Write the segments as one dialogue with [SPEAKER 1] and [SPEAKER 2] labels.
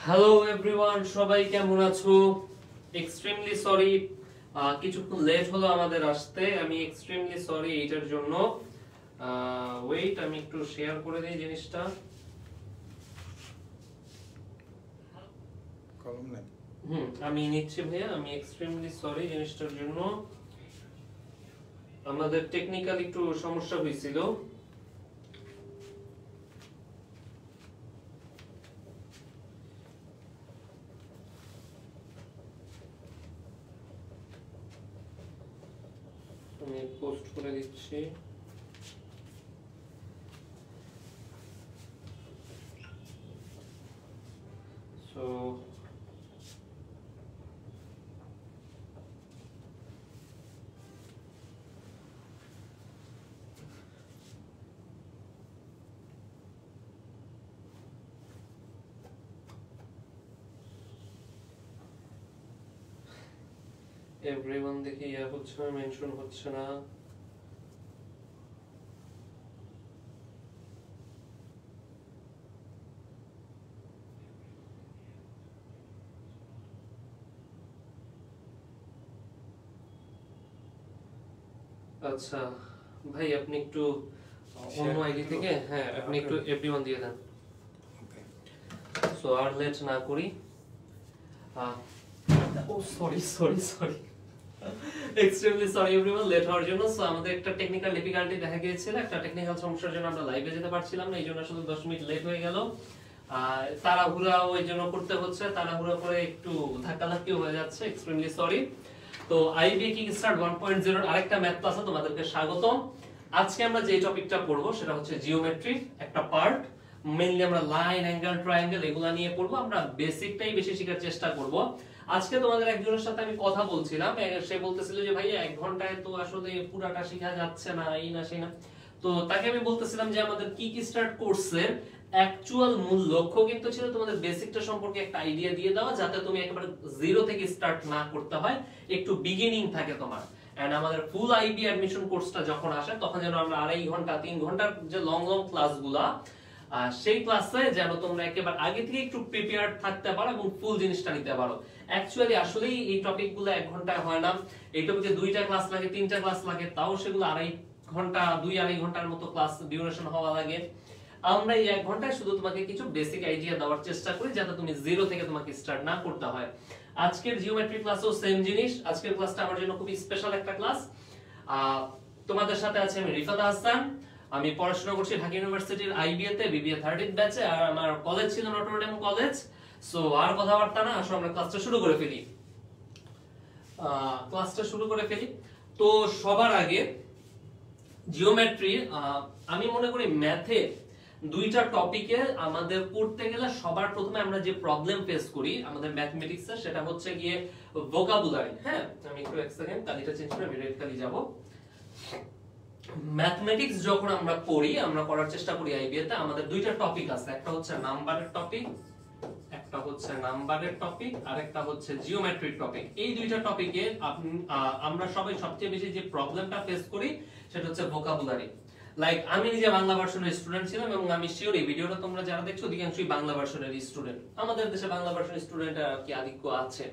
[SPEAKER 1] Hello everyone, সবাই কেমন আছো? এক্সট্রিমলি সরি, কিছুক্ষণ লেট হলো আমাদের আসতে। আমি এক্সট্রিমলি সরি এইটার জন্য। ওয়েট, আমি একটু শেয়ার করে দিই জিনিসটা।
[SPEAKER 2] কলম নাই।
[SPEAKER 1] আমি নিচ্ছি ভাইয়া। আমি এক্সট্রিমলি সরি জিনিসটার জন্য। আমাদের টেকনিক্যাল একটু সমস্যা হয়েছিল। আমি পোস্ট করে দিচ্ছি। সো এভরিওয়ান দেখি হচ্ছে না, মেনশন হচ্ছে না। আচ্ছা ভাই, আপনি একটু অন্য আইডি থেকে আপনি একটু এভরিওয়ান দিয়ে দেন। সো আর লেট না করি। ও sorry sorry sorry, extremely sorry everyone late হওয়ার জন্য। সো আমাদের একটা টেকনিক্যাল ডিফিকাল্টি দেখা গিয়েছিল, একটা টেকনিক্যাল সমস্যার জন্য আমরা লাইভে যেতে পারছিলাম না। এই জন্য আসলে 10 মিনিট লেট হয়ে গেল। তাড়াহুড়া ওই জন্য করতে হচ্ছে, তাড়াহুড়া করে একটু ধাক্কাধাক্কিও হয়ে যাচ্ছে। Extremely sorry. তো আইবি কিক স্টার্ট 1.0 এর আরেকটা ম্যাথ ক্লাসে তোমাদেরকে স্বাগতম। আজকে আমরা যে টপিকটা পড়বো সেটা হচ্ছে জিওমেট্রি একটা পার্ট। মেইনলি আমরা লাইন, অ্যাঙ্গেল, ট্রায়াঙ্গেল এগুলা নিয়ে পড়বো। আমরা বেসিকটাই বেশি শেখার চেষ্টা করব। আজকে তোমাদের একজনের সাথে আমি কথা বলছিলাম, সে বলতেছিল যে ভাইয়া 1 ঘন্টায় তো আসলে পুরাটা শেখা যাচ্ছে না, এই না সেই না। তো তাকে আমি বলতেছিলাম যে আমাদের কিক স্টার্ট কোর্সের অ্যাকচুয়াল মূল লক্ষ্য কিন্তু ছিল তোমাদের বেসিকটা সম্পর্কে একটা আইডিয়া দিয়ে দেওয়া, যাতে তুমি একেবারে জিরো থেকে স্টার্ট না করতে হয়, একটু বিগিনিং থাকে তোমার। এন্ড আমাদের ফুল আইবি অ্যাডমিশন কোর্সটা যখন আসে তখন যেন আমরা 2.5 ঘন্টা 3 ঘন্টার যে লং লং ক্লাসগুলা, সেই ক্লাসে যেন তোমরা একেবারে আগে থেকে একটু প্রিপেয়ার্ড থাকতে পারো এবং ফুল জিনিসটা নিতে পারো। অ্যাকচুয়ালি আসলেই এই টপিকগুলো 1 ঘন্টায় হয় না। এই টপিকে 2টা ক্লাস লাগে, 3টা ক্লাস লাগে, তাও সেগুলো 2.5 ঘন্টা 2-2.5 ঘন্টার মতো ক্লাস ডিউরেশন হওয়া লাগে। আমরা এই 1 ঘন্টায় শুধু তোমাকে কিছু বেসিক আইডিয়া দেওয়ার চেষ্টা করি, যাতে তুমি জিরো থেকে তোমাকে স্টার্ট না করতে হয়। আজকের জিওমেট্রি ক্লাসও সেম জিনিস। আজকের ক্লাসটা আমার জন্য খুবই স্পেশাল একটা ক্লাস। তোমাদের সাথে আছে আমি রিফাত হাসান। আমি পড়াশোনা করছি ঢাকা ইউনিভার্সিটির আইবিএ তে, বিবিএ 30th ব্যাচে। আর আমার কলেজ ছিল নটর ডেম কলেজ। সো আর কথাবার্তা না, আসলে আমরা ক্লাসটা শুরু করে ফেলি। তো সবার আগে জিওমেট্রি, আমি মনে করি ম্যাথে 2টা টপিকে আমাদের পড়তে গেলে সবার প্রথমে আমরা যে প্রবলেম ফেস করি আমাদের ম্যাথমেটিক্সে, সেটা হচ্ছে গিয়ে ভোকাবুলারি। আমি একটু এক সেকেন্ড কালিটা চেঞ্জ করে রেড কালি যাব। ম্যাথমেটিক্স যখন আমরা পড়ি, আমরা পড়ার চেষ্টা করি আইবিএ তে, আমাদের 2টা টপিক আছে। একটা হচ্ছে নাম্বারের টপিক, আর একটা হচ্ছে জিওমেট্রিক টপিক। এই 2টা টপিকে আমরা সবাই সবচেয়ে বেশি যে প্রবলেমটা ফেস করি সেটা হচ্ছে ভোকাবুলারি। লাইক আমি নিজে বাংলা ভার্সনের স্টুডেন্ট ছিলাম এবং আমি শিওর এই ভিডিওটা তোমরা যারা দেখছো অধিকাংশই বাংলা ভার্সনের স্টুডেন্ট। আমাদের দেশে বাংলা ভার্সনের স্টুডেন্ট কি আধিক্য আছে।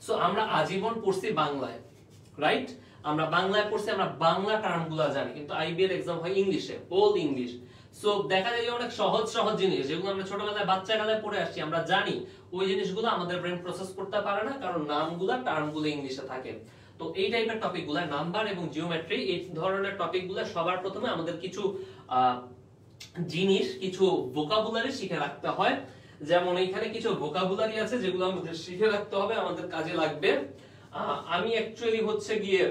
[SPEAKER 1] সো আমরা আজীবন পড়ছি বাংলায়, রাইট? আমরা বাংলায় পড়ছি, আমরা বাংলা টার্মগুলো জানি, কিন্তু আইবি এর एग्जाम হয় ইংলিশে, ওল্ড ইংলিশ। সো দেখা যায় যে অনেক সহজ সহজ জিনিস যেগুলো আমরা ছোটবেলায় বাচ্চাকালে পড়ে আসছি, আমরা জানি, ওই জিনিসগুলো আমাদের ব্রেন প্রসেস করতে পারে না, কারণ নামগুলো টার্মগুলো ইংলিশে থাকে। তো এই টাইপের টপিকগুলো, নাম্বার এবং জিওমেট্রি, এই ধরনের টপিকগুলো সবার প্রথমে আমাদের কিছু জিনিস, কিছু ভোকাবুলারি শিখে রাখতে হয়। যেমন এখানে কিছু ভোকাবুলারি আছে যেগুলো আমাদের শিখে রাখতে হবে, আমাদের কাজে লাগবে। আমি অ্যাকচুয়ালি হচ্ছে গিয়ে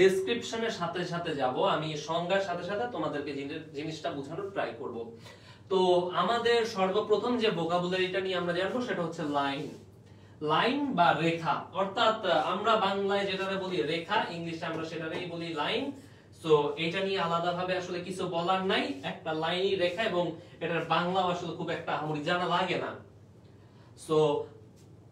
[SPEAKER 1] ডেসক্রিপশনের সাথে সাথে যাব, আমি সংজ্ঞার সাথে সাথে তোমাদেরকে জিনিসটা বোঝানোর ট্রাই করব। তো আমাদের সর্বপ্রথম যে ভোকাবুলারিটা নিয়ে আমরা জানবো সেটা হচ্ছে লাইন। লাইন বা রেখা, অর্থাৎ আমরা বাংলায় যেটারে বলি রেখা, ইংলিশে আমরা সেটারেই বলি লাইন। সো এটা নিয়ে আলাদাভাবে আসলে কিছু বলার নাই, একটা লাইনই রেখা, এবং এটার বাংলা আসলে খুব একটা আমাদের জানা লাগে না। সো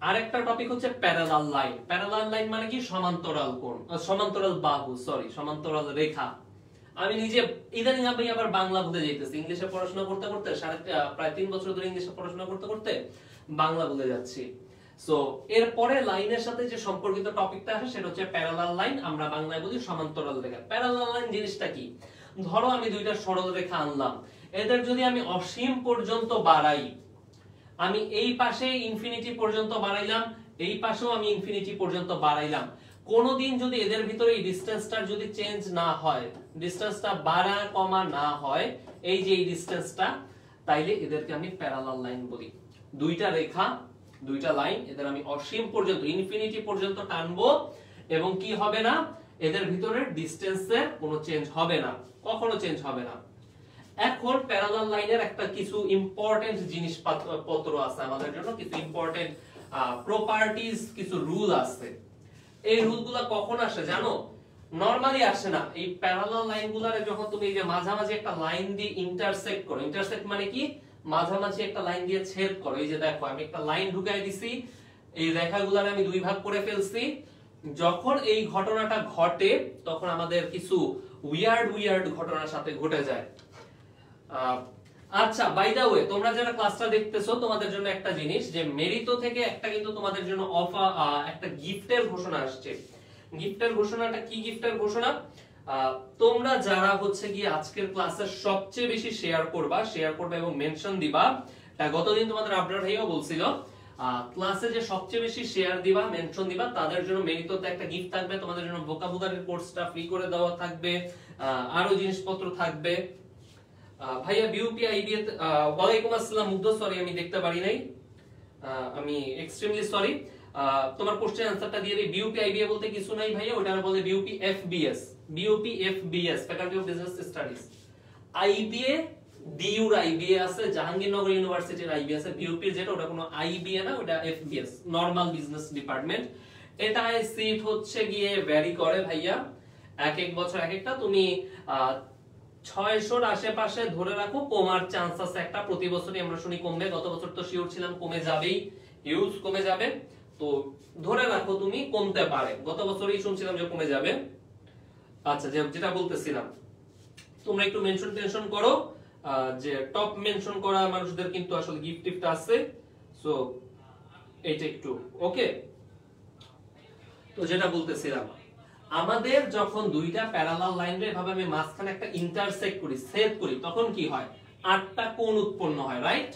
[SPEAKER 1] আরেকটা টপিক হচ্ছে প্যারালাল লাইন। প্যারালাল লাইন মানে কি? সমান্তরাল কোণ, সমান্তরাল বাহু, সমান্তরাল রেখা। আমি নিজে ইদানিং আমি আবার বাংলা ভুলে যাইতেছি, ইংলিশে পড়াশোনা করতে করতে প্রায় 3 বছর ধরে ইংলিশে পড়াশোনা করতে করতে বাংলা ভুলে যাচ্ছি। সো এরপরে লাইনের সাথে যে সম্পর্কিত টপিকটা আসে সেটা হচ্ছে প্যারালাল লাইন, আমরা বাংলায় বলি সমান্তরাল রেখা। প্যারালাল লাইন জিনিসটা কি? ধরো আমি দুইটা সরল রেখা আনলাম, এদের যদি আমি অসীম পর্যন্ত বাড়াই, আমি এই পাশে ইনফিনিটি পর্যন্ত বাড়াইলাম, এই পাশেও আমি ইনফিনিটি পর্যন্ত বাড়াইলাম, কোনদিন যদি এদের ভিতরে এই ডিসটেন্সটা যদি চেঞ্জ না হয়, ডিসটেন্সটা বাড়া কমা না হয়, এই যে এই ডিসটেন্সটা, তাইলে এদেরকে আমি প্যারালাল লাইন বলি। দুইটা রেখা, দুইটা লাইন, এদের আমি অসীম পর্যন্ত ইনফিনিটি পর্যন্ত টানবো এবং কি হবে না, এদের ভিতরে ডিসটেন্সের কোনো চেঞ্জ হবে না, কখনো চেঞ্জ হবে না। এখন প্যারালাল লাইনের একটা কিছু ইম্পর্টেন্ট জিনিসপত্র আছে আমাদের জন্য, কিছু ইম্পর্টেন্ট প্রপার্টিজ, কিছু রুল আছে। এই রুলগুলো কখন আসে জানো? নরমালি আসে না। এই প্যারালাল লাইনগুলোরে যখন তুমি এই যে মাঝামাঝি একটা লাইন দিয়ে ইন্টারসেক্ট করো, ইন্টারসেক্ট মানে কি, মাঝামাঝি একটা লাইন দিয়ে ছেদ করো। এই যে দেখো আমি একটা লাইন ঢুকাই দিছি, এই রেখাগুলোরে আমি দুই ভাগ করে ফেলছি। যখন এই ঘটনাটা ঘটে তখন আমাদের কিছু উইয়ার্ড ঘটনার সাথে ঘটে যায়। আচ্ছা, বাই দা ওয়ে, তোমরা যারা ক্লাসটা দেখতেছো তোমাদের জন্য একটা জিনিস, যে মেরিতো থেকে একটা কিন্তু তোমাদের জন্য একটা গিফটের ঘোষণা আসছে। গিফটের ঘোষণাটা কি? গিফটের ঘোষণা, তোমরা যারা হচ্ছে কি আজকের ক্লাসে সবচেয়ে বেশি শেয়ার করবা এবং মেনশন দিবা, গতদিন তোমাদের আপডেট ভাইও বলছিল ক্লাসে যে সবচেয়ে বেশি শেয়ার দিবা, মেনশন দিবা, তাদের জন্য মেরিতোতে একটা গিফট থাকবে, তোমাদের জন্য ভোকাবুলারি কোর্সটা ফ্রি করে দেওয়া থাকবে, আরো জিনিসপত্র থাকবে। ভাইয়া বিউপি আইবি, ওয়ালাইকুম আসসালাম মুগ্ধ, সরি আমি দেখতে পারি নাই, আমি এক্সট্রিমলি সরি। তোমার কোশ্চেন আনসারটা দিয়ে দিই। বিউপি আইবিএ বলতে কিছু নাই ভাইয়া, ওটা বলে BUP FBS, BUP FBS faculty of business studies. IBA ডিইউর আইবিএ আছে, জাহাঙ্গীরনগর ইউনিভার্সিটির আইবিএ আছে। বিউপির যেটা ওটা কোনো আইবিএ না, ওটা এফবিএস, নরমাল বিজনেস ডিপার্টমেন্ট। এটায় সিট হচ্ছে গিয়ে ভ্যারি করে ভাইয়া, এক এক বছর এক একটা। তুমি 600-র আশেপাশে ধরে রাখো, কমার চান্স আছে একটা, প্রতি বছরই আমরা শুনি কমবে। গত বছর তো শিওর ছিলাম কমে যাবেই, হিউজ কমে যাবে, তো ধরে রাখো তুমি কমতে পারে, গত বছরই শুনছিলাম যে কমে যাবে। আচ্ছা, যেটা বলতেছিলাম, তোমরা একটু মেনশন করো, যে টপ মেনশন করা মানুষদের কিন্তু আসলে গিফট টিফট আছে, সো এইটা একটু ওকে। তো যেটা বলতেছিলাম, আমাদের যখন দুইটা প্যারালাল লাইন রে এভাবে আমি মাঝখানে একটা ইন্টারসেক্ট করি, ছেদ করি, তখন কি হয়? 8টা কোণ উৎপন্ন হয়, রাইট?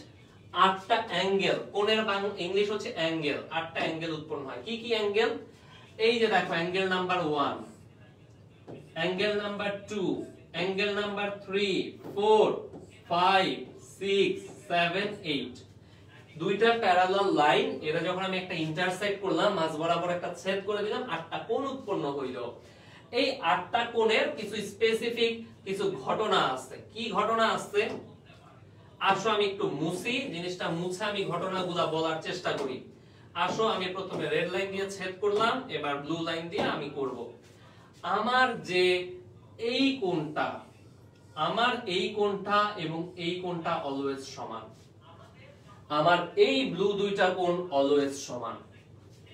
[SPEAKER 1] 8টা অ্যাঙ্গেল, কোণের ইংলিশ হচ্ছে অ্যাঙ্গেল, 8টা অ্যাঙ্গেল উৎপন্ন হয়। কি কি অ্যাঙ্গেল? এই যে দেখো, angle number 1, angle number 2, angle number 3, 4, 5, 6, 7, 8। দুইটা প্যারালাল লাইন, এরা যখন আমি একটা ইন্টারসেক্ট করলাম, মাঝ বরাবর একটা ছেদ করে দিলাম, 8টা কোণ উৎপন্ন হইল। এই 8টা কোণের কিছু স্পেসিফিক কিছু ঘটনা আছে। কি ঘটনা আছে? আসো আমি একটু মুছি জিনিসটা, মুছে আমি ঘটনাগুলা বলার চেষ্টা করি। আসো, আমি প্রথমে রেড লাইন দিয়ে ছেদ করলাম, এবার ব্লু লাইন দিয়ে আমি করব। আমার যে এই কোণটা, আমার এই কোণটা এবং এই কোণটা অলওয়েজ সমান। আমার এই ব্লু দুইটা কোণ অলওয়েজ সমান,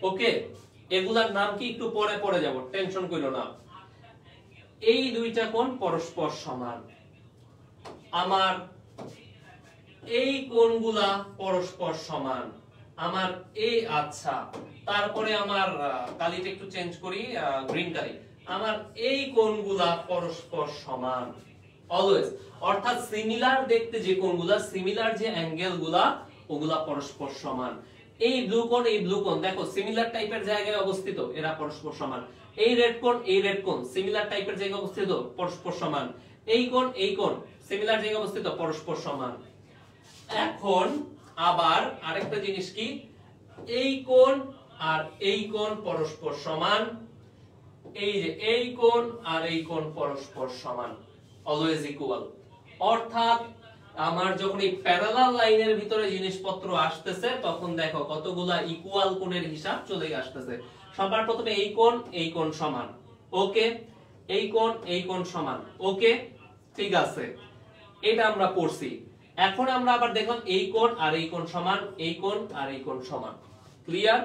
[SPEAKER 1] ওকে? এগুলার নাম কি একটু পরে পরে যাব, টেনশন কইরো না। এই দুইটা কোণ পরস্পর সমান। আমার এই কোণগুলা পরস্পর সমান। আমার এই, আচ্ছা, তারপরে আমার কালিটা একটু চেঞ্জ করি, গ্রিন কালি। আমার এই কোণগুলা পরস্পর সমান অলওয়েজ, অর্থাৎ সিমিলার দেখতে যে কোণগুলা, সিমিলার যে অ্যাঙ্গেলগুলা, ওগুলা পরস্পর সমান। এই ব্লু কোণ, এই ব্লু কোণ দেখো সিমিলার টাইপের জায়গায় অবস্থিত, এরা পরস্পর সমান। এই রেড কোণ, এই রেড কোণ সিমিলার টাইপের জায়গায় অবস্থিত, পরস্পর সমান। এই কোণ সিমিলার জায়গায় অবস্থিত, পরস্পর সমান। এখন আবার আরেকটা জিনিস কি, এই কোণ আর এই কোণ পরস্পর সমান। এই যে এই কোণ আর এই কোণ পরস্পর সমান, অলওয়েজ ইকুয়াল। অর্থাৎ আমার যখন এই প্যারালাল লাইনের ভিতরে জিনিসপত্র আসতেছে, তখন দেখো কতগুলা ইকুয়াল কোণের হিসাব চলে আসতেছে। সবার প্রথমে এই কোণ সমান, ওকে? এই কোণ সমান, ওকে? ঠিক আছে, এটা আমরা পড়ছি। এখন আমরা আবার দেখলাম এই কোণ আর এই কোণ সমান, এই কোণ আর এই কোণ সমান। ক্লিয়ার?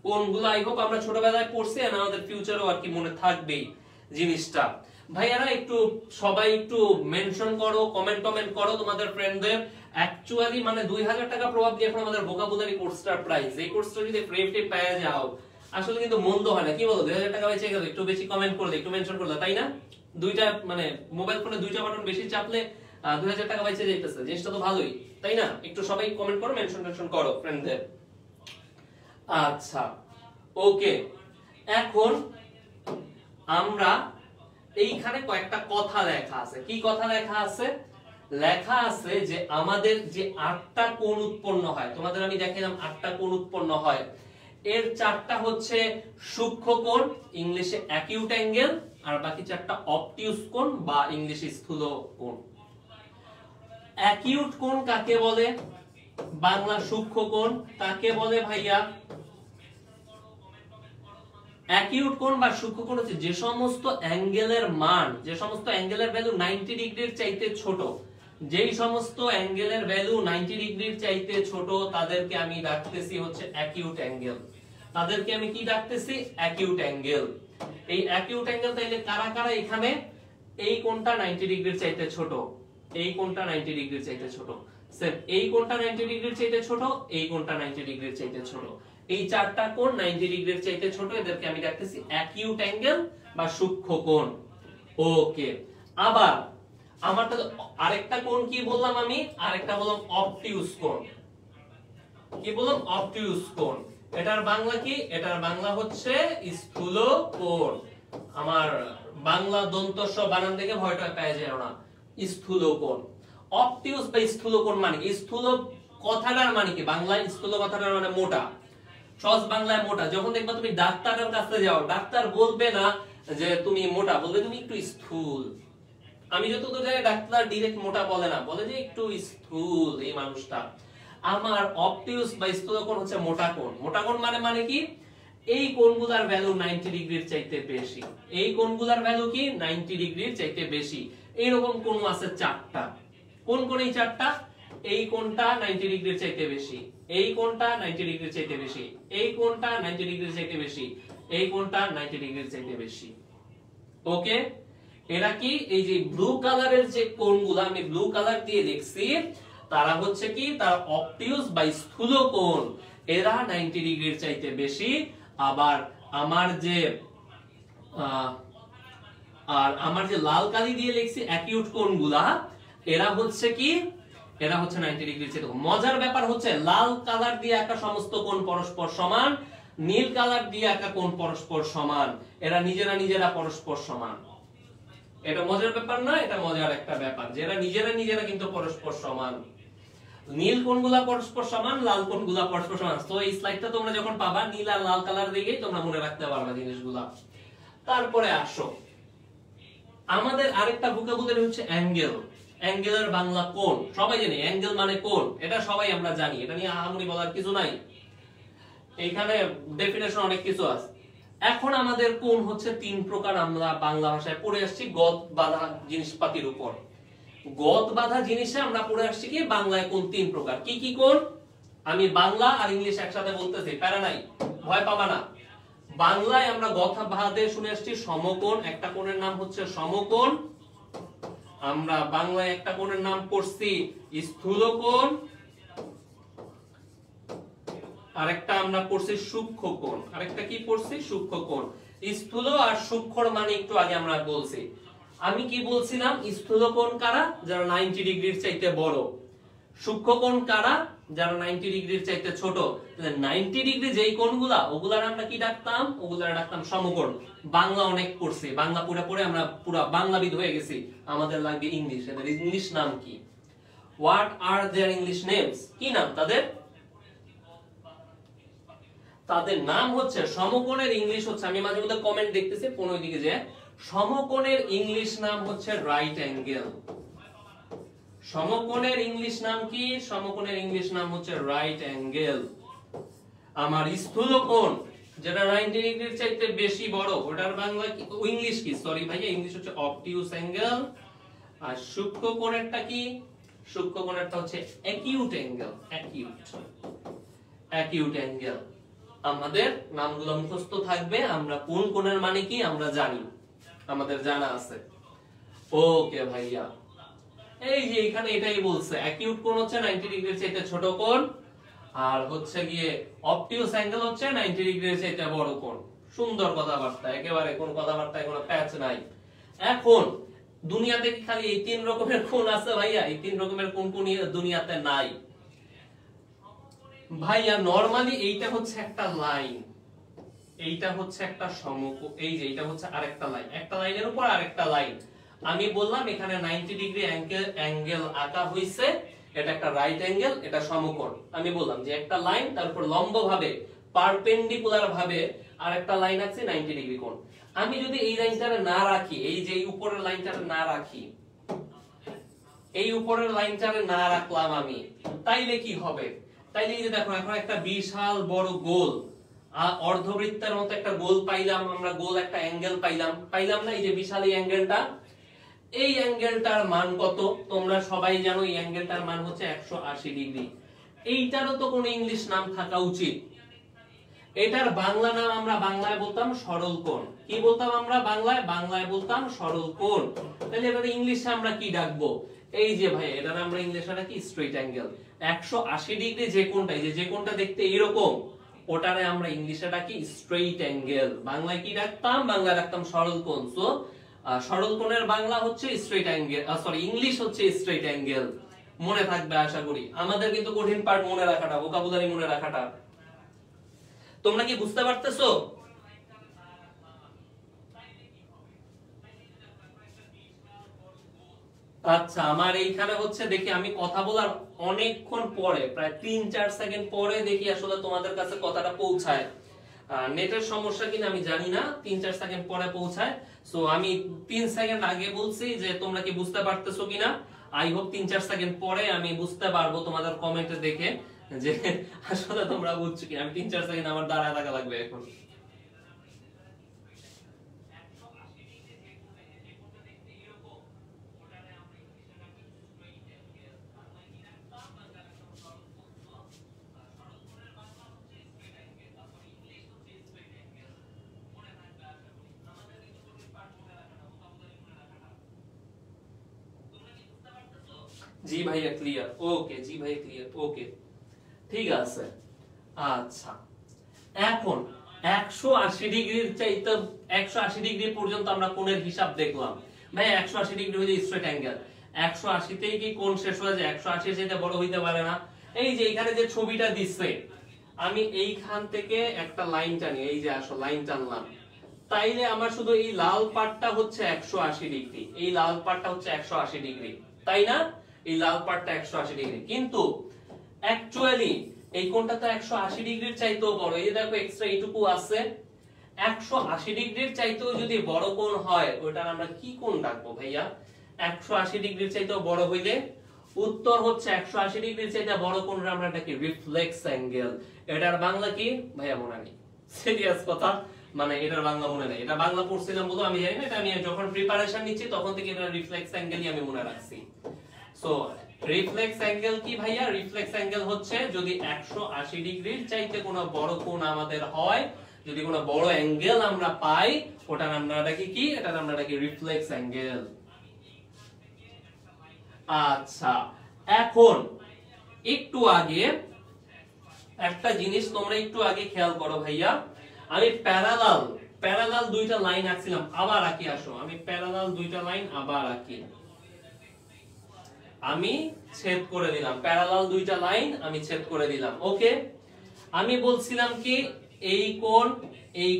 [SPEAKER 1] কোণগুলো আই হোপ আমরা ছোটবেলায় পড়ছি, আর আমাদের ফিউচারেও আর কি মনে থাকবেই জিনিসটা। ভাইয়ারা একটু সবাই একটু মেনশন করো, কমেন্ট করো তোমাদের ফ্রেন্ডদের। অ্যাকচুয়ালি মানে 2000 টাকা প্রবাবলি এখন আমাদের ভোকাবুলারি কোর্সটার প্রাইস। এই কোর্সটা যদি ফ্রি পেয়ে যাও আসলে কিন্তু মন্দ হয় না, কি বলো? 2000 টাকা বেঁচে গেল, একটু বেশি কমেন্ট করলে, একটু মেনশন করলে, তাই না? দুইটা মানে মোবাইল ফোনে দুইটা বাটন বেশি চাপলে 2000 টাকা বেঁচে যাইতেছে, জিনিসটা তো ভালোই, তাই না? একটু সবাই কমেন্ট করো, মেনশন করো ফ্রেন্ডদের। আচ্ছা ওকে, এখন আমরা এইখানে কয়েকটা কথা লেখা আছে। কি কথা লেখা আছে? লেখা আছে যে আমাদের যে 8টা কোণ উৎপন্ন হয়, তোমাদের আমি দেখাইলাম 8টা কোণ উৎপন্ন হয়, এর 4টা হচ্ছে সূক্ষ্ম কোণ, ইংলিশে অ্যাকিউট অ্যাঙ্গেল, আর বাকি 4টা অবটিউস কোণ বা ইংলিশে স্থূল কোণ। অ্যাকিউট কোণ কাকে বলে? বাংলা সূক্ষ্ম কোণ কাকে বলে ভাইয়া? অ্যাকিউট কোণ বা সূক্ষ্ম কোণ হচ্ছে যে সমস্ত অ্যাঙ্গেলের মান, যে সমস্ত অ্যাঙ্গেলের ভ্যালু 90 ডিগ্রির চাইতে ছোট, যেই সমস্ত অ্যাঙ্গেলের ভ্যালু 90 ডিগ্রির চাইতে ছোট তাদেরকে আমি ডাকতেছি হচ্ছে অ্যাকিউট অ্যাঙ্গেল। তাদেরকে আমি কি ডাকতেছি? Acute angle. এই অ্যাকিউট অ্যাঙ্গেল তাইলে কারা কারা এখানে? এই কোণটা 90 ডিগ্রির চাইতে ছোট, এই কোণটা 90 ডিগ্রির চাইতে ছোট, সেম এই কোণটা 90 ডিগ্রির চাইতে ছোট, এই কোণটা 90 ডিগ্রির চাইতে ছোট। এই 4টা কোণ 90 ডিগ্রির চাইতে ছোট, এদেরকে আমি ডাকতেছি অ্যাকিউট অ্যাঙ্গেল বা সূক্ষ্ম কোণ। ওকে, আবার আমারটা আরেকটা কোণ কি বললাম আমি? আরেকটা বললাম অবটিউস কোণ। কি বললাম? অবটিউস কোণ। এটার বাংলা কি? এটার বাংলা হচ্ছে স্থূল কোণ। আমার বাংলা দন্ত স বানান দেখে ভয়টা পেয়ে যায় না, স্থূল কোণ। অবটিউস বা স্থূল কোণ মানে কি? স্থূল কথাটার মানে কি? বাংলায় স্থূল কথাটার মানে মোটা, সহজ বাংলায় মোটা। যখন দেখবা তুমি ডাক্তারের কাছে যাও, ডাক্তার বলবে না যে তুমি মোটা, বলবে তুমি একটু স্থূল। আমি যতদূর জানি ডাক্তার ডাইরেক্ট মোটা বলে না, বলে যে একটু স্থূল এই মানুষটা। আমার অবটিউস বা স্থূল কোণ হচ্ছে মোটা কোণ। মোটা কোণ মানে কি? এই কোণগুলোর ভ্যালু 90 ডিগ্রির চাইতে বেশি। এই কোণগুলোর ভ্যালু কি? 90 ডিগ্রির চাইতে বেশি। এইরকম কোণ আছে 4টা। কোন কোণ এই 4টা? এই কোণটা 90 ডিগ্রির চাইতে বেশি, এই কোণটা 90 ডিগ্রির চাইতে বেশি, এই কোণটা 90 ডিগ্রির চাইতে বেশি, এই কোণটা 90 ডিগ্রির চাইতে বেশি। ওকে, এরা কি? এই যে ব্লু কালারের যে কোণগুলো আমি ব্লু কালার দিয়ে লিখছি, তারা হচ্ছে কি? তারা অবটিউস বা স্থূল কোণ। এরা 90 ডিগ্রির চাইতে বেশি। আবার আমার যে লাল কালি দিয়ে লিখছি অ্যাকিউট কোণগুলা, এরা হচ্ছে কি? এরা হচ্ছে 90 ডিগ্রির চাইতে কম। মজার ব্যাপার হচ্ছে লাল কালার দিয়ে আঁকা সমস্ত কোণ পরস্পর সমান, নীল কালার দিয়ে আঁকা কোণ পরস্পর সমান, এরা নিজেরা পরস্পর সমান। এটা মজার ব্যাপার না? এটা মজার একটা ব্যাপার যে এরা নিজেরা কিন্তু পরস্পর সমান। নীল কোণগুলা পরস্পর সমান, লাল কোণগুলা পরস্পর সমান। তো এই স্লাইডটা তোমরা যখন পাবা নীল আর লাল কালার দিয়েই তোমরা মনে রাখতে পারবা জিনিসগুলা। তারপরে আসো, আমাদের আরেকটা ভোকাবুলারি হচ্ছে অ্যাঙ্গেল। অ্যাঙ্গেলের বাংলা কোণ। সবাই জানি অ্যাঙ্গেল মানে কোণ, এটা সবাই আমরা জানি, এটা নিয়ে আহামরি বলার কিছু নাই। এইখানে ডেফিনেশন অনেক কিছু আছে। এখন আমাদের কোণ হচ্ছে 3 প্রকার, আমরা বাংলা ভাষায় পড়ে আসছি গদ বাঁধা জিনিসপাতির উপর। গদ বাঁধা জিনিসে আমরা পড়ে আসছি কি? বাংলায় কোণ 3 প্রকার। কি কি কোণ? আমি বাংলা আর ইংলিশ একসাথে বলতেছি, প্যারা নাই, ভয় পাবা না। বাংলায় আমরা গদ বাঁধে শুনে আসছি সমকোণ, একটা কোণের নাম হচ্ছে সমকোণ। আমরা বাংলায় একটা কোণের নাম পড়ছি স্থূল কোণ, আরেকটা আমরা পড়ছি সূক্ষ্ম কোণ। আরেকটা কি পড়ছি? সূক্ষ্ম কোণ। স্থূল আর সূক্ষ্মর মানে একটু আগে আমরা বলছি। আমি কি বলছিলাম? স্থূল কোণ কারা? যারা 90 ডিগ্রির চাইতে বড়। সূক্ষ্ম কোণ কারা? যারা 90 ডিগ্রির চাইতে ছোট। 90 ডিগ্রি যেই কোণগুলা, ওগুলার আমরা কি ডাকতাম? ওগুলার ডাকতাম সমকোণ। বাংলা অনেক পড়ছি, বাংলা পড়ে আমরা পুরো বাংলাবিদ হয়ে গেছি। আমাদের লাগবে ইংলিশ। এদের ইংলিশ নাম কি? What are their English names? কি নাম তাদের? তাদের নাম হচ্ছে সমকোণের ইংলিশ হচ্ছে, আমি মাঝে মধ্যে কমেন্ট দেখতেছি কোন দিকে যে, সমকোণের ইংলিশ নাম হচ্ছে রাইট অ্যাঙ্গেল। সমকোণের ইংলিশ নাম কি? সমকোণের ইংলিশ নাম হচ্ছে রাইট অ্যাঙ্গেল। আমার স্থূল কোণ যেটা 90 ডিগ্রির চাইতে বেশি বড়, ওটার বাংলা কি? ইংলিশ কি? সরি ভাইয়া, ইংলিশ হচ্ছে অবটিউস অ্যাঙ্গেল। আর সূক্ষ্ম কোণেরটা কি? সূক্ষ্ম কোণেরটা হচ্ছে অ্যাকিউট অ্যাঙ্গেল। Acute angle. আমাদের নামগুলো মুখস্থ থাকবে, আমরা কোন কোণের মানে কি আমরা জানি, আমাদের জানা আছে। ওকে ভাইয়া, এই যে এখানে এটাই বলছে অ্যাকিউট কোণ হচ্ছে 90 ডিগ্রির চাইতে ছোট কোণ, আর হচ্ছে গিয়ে অবটিউস অ্যাঙ্গেল হচ্ছে 90 ডিগ্রির চাইতে বড় কোণ। সুন্দর কথাবার্তা, একেবারে কোন কথাবার্তায় কোনো প্যাচ নাই। এখন দুনিয়াতে কি খালি এই তিন রকমের কোণ আছে ভাইয়া? এই তিন রকমের কোণ কোন দুনিয়াতে নাই ভাইয়া। নরমালি এইটা হচ্ছে একটা লাইন, এইটা হচ্ছে একটা সমকোণ, এই যে এটা হচ্ছে আরেকটা লাইন, একটা লাইনের উপর আরেকটা লাইন। আমি বললাম এখানে 90 ডিগ্রি অ্যাঙ্গেল আঁকা হইছে, এটা একটা রাইট অ্যাঙ্গেল, এটা সমকোণ। আমি বললাম যে একটা লাইন, তারপর লম্বভাবে পারপেন্ডিকুলার ভাবে আরেকটা লাইন আছে 90 ডিগ্রি কোণ। আমি যদি এই লাইনটারে না রাখি, এই যে উপরের লাইনটারে না রাখি, এই উপরের লাইনটারে না রাখলাম আমি, তাইলে কি হবে? তাইলে এই যে দেখো এখন একটা বিশাল বড় গোল, অর্ধবৃত্তের মতো একটা গোল পাইলাম আমরা, গোল একটা অ্যাঙ্গেল পাইলাম না? এই যে বিশাল এই অ্যাঙ্গেলটা, এই অ্যাঙ্গেলটার মান কত তোমরা সবাই জানো? এই অ্যাঙ্গেলটার মান হচ্ছে 180 ডিগ্রি। এইটারও তো কোনো ইংলিশ নাম থাকা উচিত। এটার বাংলা নাম আমরা বাংলায় বলতাম সরল কোণ। কি বলতাম আমরা বাংলায়? বাংলায় বলতাম সরল কোণ। তাহলে এবার ইংলিশে আমরা কি ডাকবো? এই যে ভাই এটার আমরা ইংলিশে ডাকি স্ট্রেইট অ্যাঙ্গেল। 180 ডিগ্রি যে কোণটা, এই যে কোণটা দেখতে এরকম, ওটারে আমরা ইংলিশে ডাকি স্ট্রেইট অ্যাঙ্গেল। বাংলায় কি ডাকতাম? বাংলায় ডাকতাম সরল কোণ। সো সরল কোণের বাংলা হচ্ছে স্ট্রেইট অ্যাঙ্গেল, সরি ইংলিশ হচ্ছে স্ট্রেইট অ্যাঙ্গেল। মনে থাকবে আশা করি। আমাদের কিন্তু কঠিন পার্ট মনে রাখাটা, ভোকাবুলারি মনে রাখাটা। তোমরা কি বুঝতে পারতেছো? আচ্ছা, আমার এইখানে হচ্ছে দেখি আমি কথা বলার অনেকক্ষণ পরে, প্রায় 3-4 সেকেন্ড পরে দেখি আসলে তোমাদের কাছে কথাটা পৌঁছায়। নেটের সমস্যা কিনা আমি জানি না, 3-4 সেকেন্ড পরে পৌঁছায়। সো আমি 3 সেকেন্ড আগে বলছি যে তোমরা কি বুঝতে পারতেছো কিনা। আই হোপ 3-4 সেকেন্ড পরে আমি বুঝতে পারবো তোমাদের কমেন্টে দেখে যে আসলে তোমরা বুঝছো কিনা। আমি 3-4 সেকেন্ড আমার দাঁড়ায় থাকা লাগবে এখন। জি ভাইয়া ক্লিয়ার, ওকে। জি ভাইয়া ক্লিয়ার, ওকে, ঠিক আছে। আচ্ছা, এখন 180 ডিগ্রির চাইতে 180 ডিগ্রি পর্যন্ত আমরা কোণের হিসাব দেখলাম। ভাই 180 ডিগ্রি হইলে স্ট্রেট অ্যাঙ্গেল, 180 তেই কি কোণ শেষ হয়ে যায়? 180 এর চাইতে বড় হইতে পারে না। এই যে এখানে যে ছবিটা দিচ্ছে, আমি এইখান থেকে একটা লাইন টানি, এই যে আসো লাইন টানলাম, তাইলে আমার শুধু এই লাল পার্টটা হচ্ছে 180 ডিগ্রি, এই লাল পার্টটা হচ্ছে 180 ডিগ্রি, তাই না? এই লাল পার্টটা 180 ডিগ্রি, কিন্তু অ্যাকচুয়ালি এই কোণটা তো 180 ডিগ্রির চাইতেও বড়। এই যে দেখো এক্সট্রা এইটুকু আছে। 180 ডিগ্রির চাইতেও যদি বড় কোণ হয়, ওটার আমরা কি কোণ ডাকবো ভাইয়া? 180 ডিগ্রির চাইতেও বড় হইলে উত্তর হচ্ছে 180 ডিগ্রির চাইতে বড় কোণের আমরা ডাকি রিফ্লেক্স অ্যাঙ্গেল। এটার বাংলা কি ভাইয়া মনে নেই, সিরিয়াস কথা, মানে এটার বাংলা মনে নেই। এটা বাংলা পড়ছিলাম বলে আমি জানি না, এটা আমি যখন প্রিপারেশন নিচ্ছি তখন থেকে এটা রিফ্লেক্স অ্যাঙ্গেলই আমি মনে রাখছি। সো রিফ্লেক্স অ্যাঙ্গেল কি ভাইয়া? রিফ্লেক্স অ্যাঙ্গেল হচ্ছে যদি 180 ডিগ্রির চাইতে কোনো বড় কোণ আমাদের হয়, যদি কোনো বড় অ্যাঙ্গেল আমরা পাই, ওটার আমরা ডাকি কি? এটার আমরা ডাকি রিফ্লেক্স অ্যাঙ্গেল। আচ্ছা, এখন একটু আগে একটা জিনিস তোমরা একটু আগে খেয়াল করো ভাইয়া, আমি প্যারালাল দুইটা লাইন আঁকছিলাম, আবার আঁকি। আসো আমি প্যারালাল দুইটা লাইন আবার আঁকি। আমি ছেদ করে দিলাম, প্যারালাল দুইটা লাইন আমি ছেদ করে দিলাম। ওকে, আমি বলছিলাম কি এই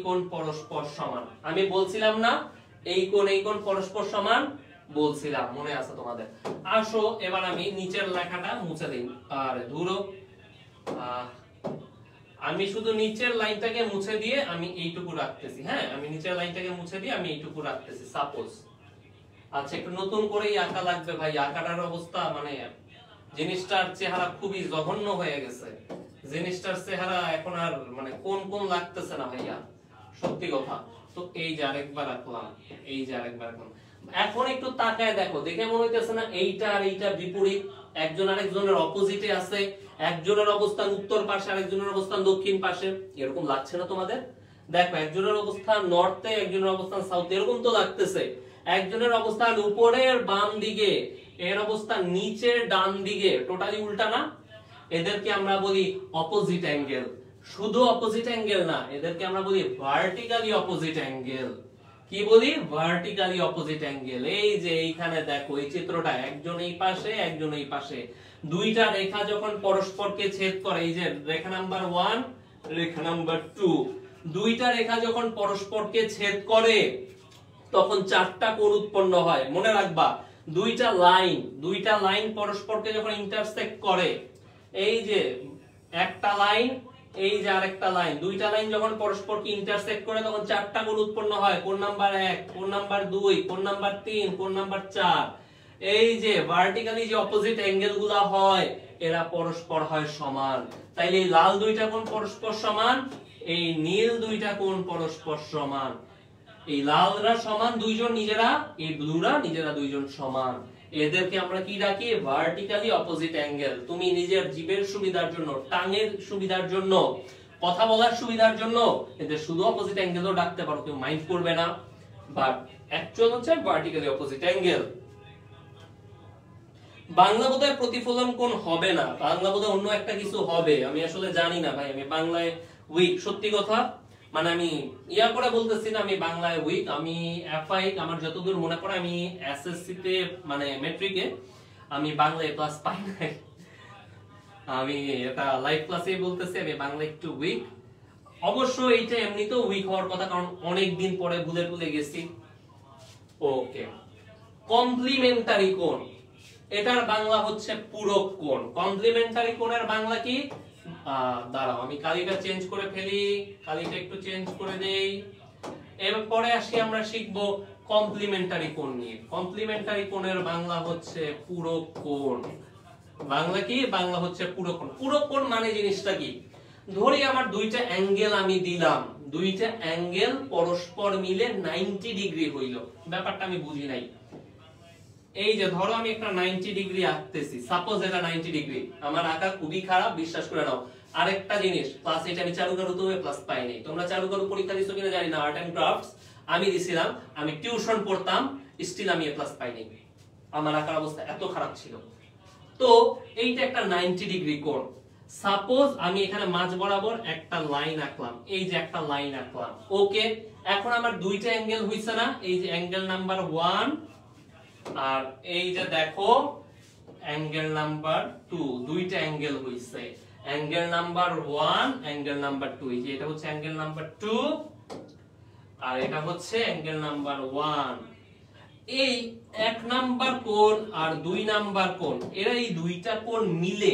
[SPEAKER 1] কোণ পরস্পর সমান। আমি বলছিলাম না এই কোণ পরস্পর সমান? বলছিলাম, মনে আছে তোমাদের? আসো এবার আমি নিচের লেখাটা মুছে দিই। আরে ধুরো, আমি শুধু নিচের লাইনটাকে মুছে দিয়ে আমি এইটুকু রাখতেছি। হ্যাঁ, আমি নিচের লাইনটাকে মুছে দিয়ে আমি এইটুকু রাখতেছি সাপোজ। আচ্ছা, একটু নতুন করেই আঁকা লাগবে ভাই। আঁকাটার অবস্থা মানে জিনিসটার চেহারা খুবই জঘন্য হয়ে গেছে। জিনিসটার চেহারা এখন আর মানে কোন লাগতেছে না ভাইয়া, সত্যি কথা। তো এই যে আরেকবার আঁকলাম, এই যে আরেকবার আঁকলাম। এখন একটু তাকায় দেখো, দেখে মনে হইতেছে না এইটা আর এইটা বিপরীত, একজন আরেকজনের অপোজিটে আছে, একজনের অবস্থান উত্তর পাশে আরেকজনের অবস্থান দক্ষিণ পাশে, এরকম লাগছে না তোমাদের? দেখো একজনের অবস্থান নর্থে, একজনের অবস্থান সাউথে, এরকম তো লাগতেছে। একজনের অবস্থান উপরের বাম দিকে, এর অবস্থান নিচের ডান দিকে, টোটালি উল্টা না? এদেরকে আমরা বলি অপোজিট অ্যাঙ্গেল। শুধু অপোজিট অ্যাঙ্গেল না, এদেরকে আমরা বলি ভার্টিক্যালি অপোজিট অ্যাঙ্গেল। কি বলি? Vertically opposite angle. এই যে এইখানে দেখো এই চিত্রটা, একজন এই পাশে একজন এই পাশে, দুইটা রেখা যখন পরস্পরকে ছেদ করে, এই যে রেখা নাম্বার 1 রেখা নাম্বার 2, দুইটা রেখা যখন পরস্পরকে ছেদ করে তখন চারটা কোণ উৎপন্ন হয়। মনে রাখবা, দুইটা লাইন পরস্পরকে যখন ইন্টারসেক্ট করে, এই যে একটা লাইন, এই যে আরেকটা লাইন, দুইটা লাইন যখন পরস্পরকে ইন্টারসেক্ট করে তখন চারটা কোণ উৎপন্ন হয়। কোণ নাম্বার 1, কোণ নাম্বার 2, কোণ নাম্বার 3, কোণ নাম্বার 4। এই যে ভার্টিক্যালি যে অপোজিট অ্যাঙ্গেল গুলা হয়, এরা পরস্পর হয় সমান। তাইলে এই লাল দুইটা কোণ পরস্পর সমান, এই নীল দুইটা কোণ পরস্পর সমান। এই লালরা সমান দুইজন নিজেরা, এই ব্লুরা নিজেরা দুইজন সমান। এদেরকে আমরা কি ডাকি? Vertically opposite angle. তুমি নিজের জীবের সুবিধার জন্য, টাঙের সুবিধার জন্য, কথা বলার সুবিধার জন্য এদের শুধু অপোজিট অ্যাঙ্গেলও ডাকতে পারো, কেউ মাইন্ড করবে না, বাট অ্যাকচুয়াল হচ্ছে ভার্টিক্যালি অপোজিট অ্যাঙ্গেল। বাংলা বোধহয় প্রতিফলন কোণ হবে না, বাংলা বোধহয় অন্য একটা কিছু হবে, আমি আসলে জানি না ভাই, আমি বাংলায় উইক, সত্যি কথা। মানে আমি ইয়া করে বলতেছি না আমি বাংলায় উইক, আমি এফআই আমার যতদূর মনে পড়ে আমি এসএসসি তে মানে মেট্রিকে আমি বাংলায় প্লাস পাই নাই। আমি এটা লাইভ ক্লাসে বলতেছি আমি বাংলা একটু উইক। অবশ্য এইটা এমনিতেও উইক হওয়ার কথা, কারণ অনেক দিন পরে ভুলে গেছি। ওকে, কমপ্লিমেন্টারি কোণ, এটার বাংলা হচ্ছে পূরক কোণ। কমপ্লিমেন্টারি কোণের বাংলা কি? দাঁড়াও আমি কালিটা চেঞ্জ করে ফেলি, কালিটা একটু চেঞ্জ করে দেই। এরপরে আসি আমরা শিখবো কমপ্লিমেন্টারি কোণ নিয়ে। কমপ্লিমেন্টারি কোণের বাংলা হচ্ছে পূরক কোণ। বাংলা কি? বাংলা হচ্ছে পূরক কোণ। পূরক কোণ মানে জিনিসটা কি? ধরি আমার দুইটা অ্যাঙ্গেল আমি দিলাম, দুইটা অ্যাঙ্গেল পরস্পর মিলে 90 ডিগ্রি হইল। ব্যাপারটা আমি বুঝি নাই। এই যে ধরো আমি একটা 90 ডিগ্রি আঁকতেছি, সাপোজ এটা 90 ডিগ্রি, আমার আঁকা খুবই খারাপ, বিশ্বাস করে নাও। আরেকটা জিনিস, প্লাস এটা আমি চারুকারুতে প্লাস পাইনি। তোমরা চারুকারু পরীক্ষা দিছো কিনা জানি না, আর্ট এন্ড ক্রাফটস আমি দিছিলাম, আমি টিউশন পড়তাম, স্টিল আমি প্লাস পাইনি, আমার আঁকার অবস্থা এত খারাপ ছিল। তো এইটা একটা 90 ডিগ্রি কোণ। সাপোজ আমি এখানে মাঝ বরাবর একটা লাইন আঁকলাম, এই যে একটা লাইন আঁকলাম। ওকে, এখন আমার দুইটা অ্যাঙ্গেল হইছে না? এই যে অ্যাঙ্গেল নাম্বার 1 আর এই যে দেখো অ্যাঙ্গেল নাম্বার 2, দুইটা অ্যাঙ্গেল হইছে। অ্যাঙ্গেল নাম্বার 1, অ্যাঙ্গেল নাম্বার 2, এই যে এটা হচ্ছে অ্যাঙ্গেল নাম্বার 2 আর এটা হচ্ছে অ্যাঙ্গেল নাম্বার 1। এই 1 নাম্বার কোণ আর 2 নাম্বার কোণ, এরা এই দুইটা কোণ মিলে,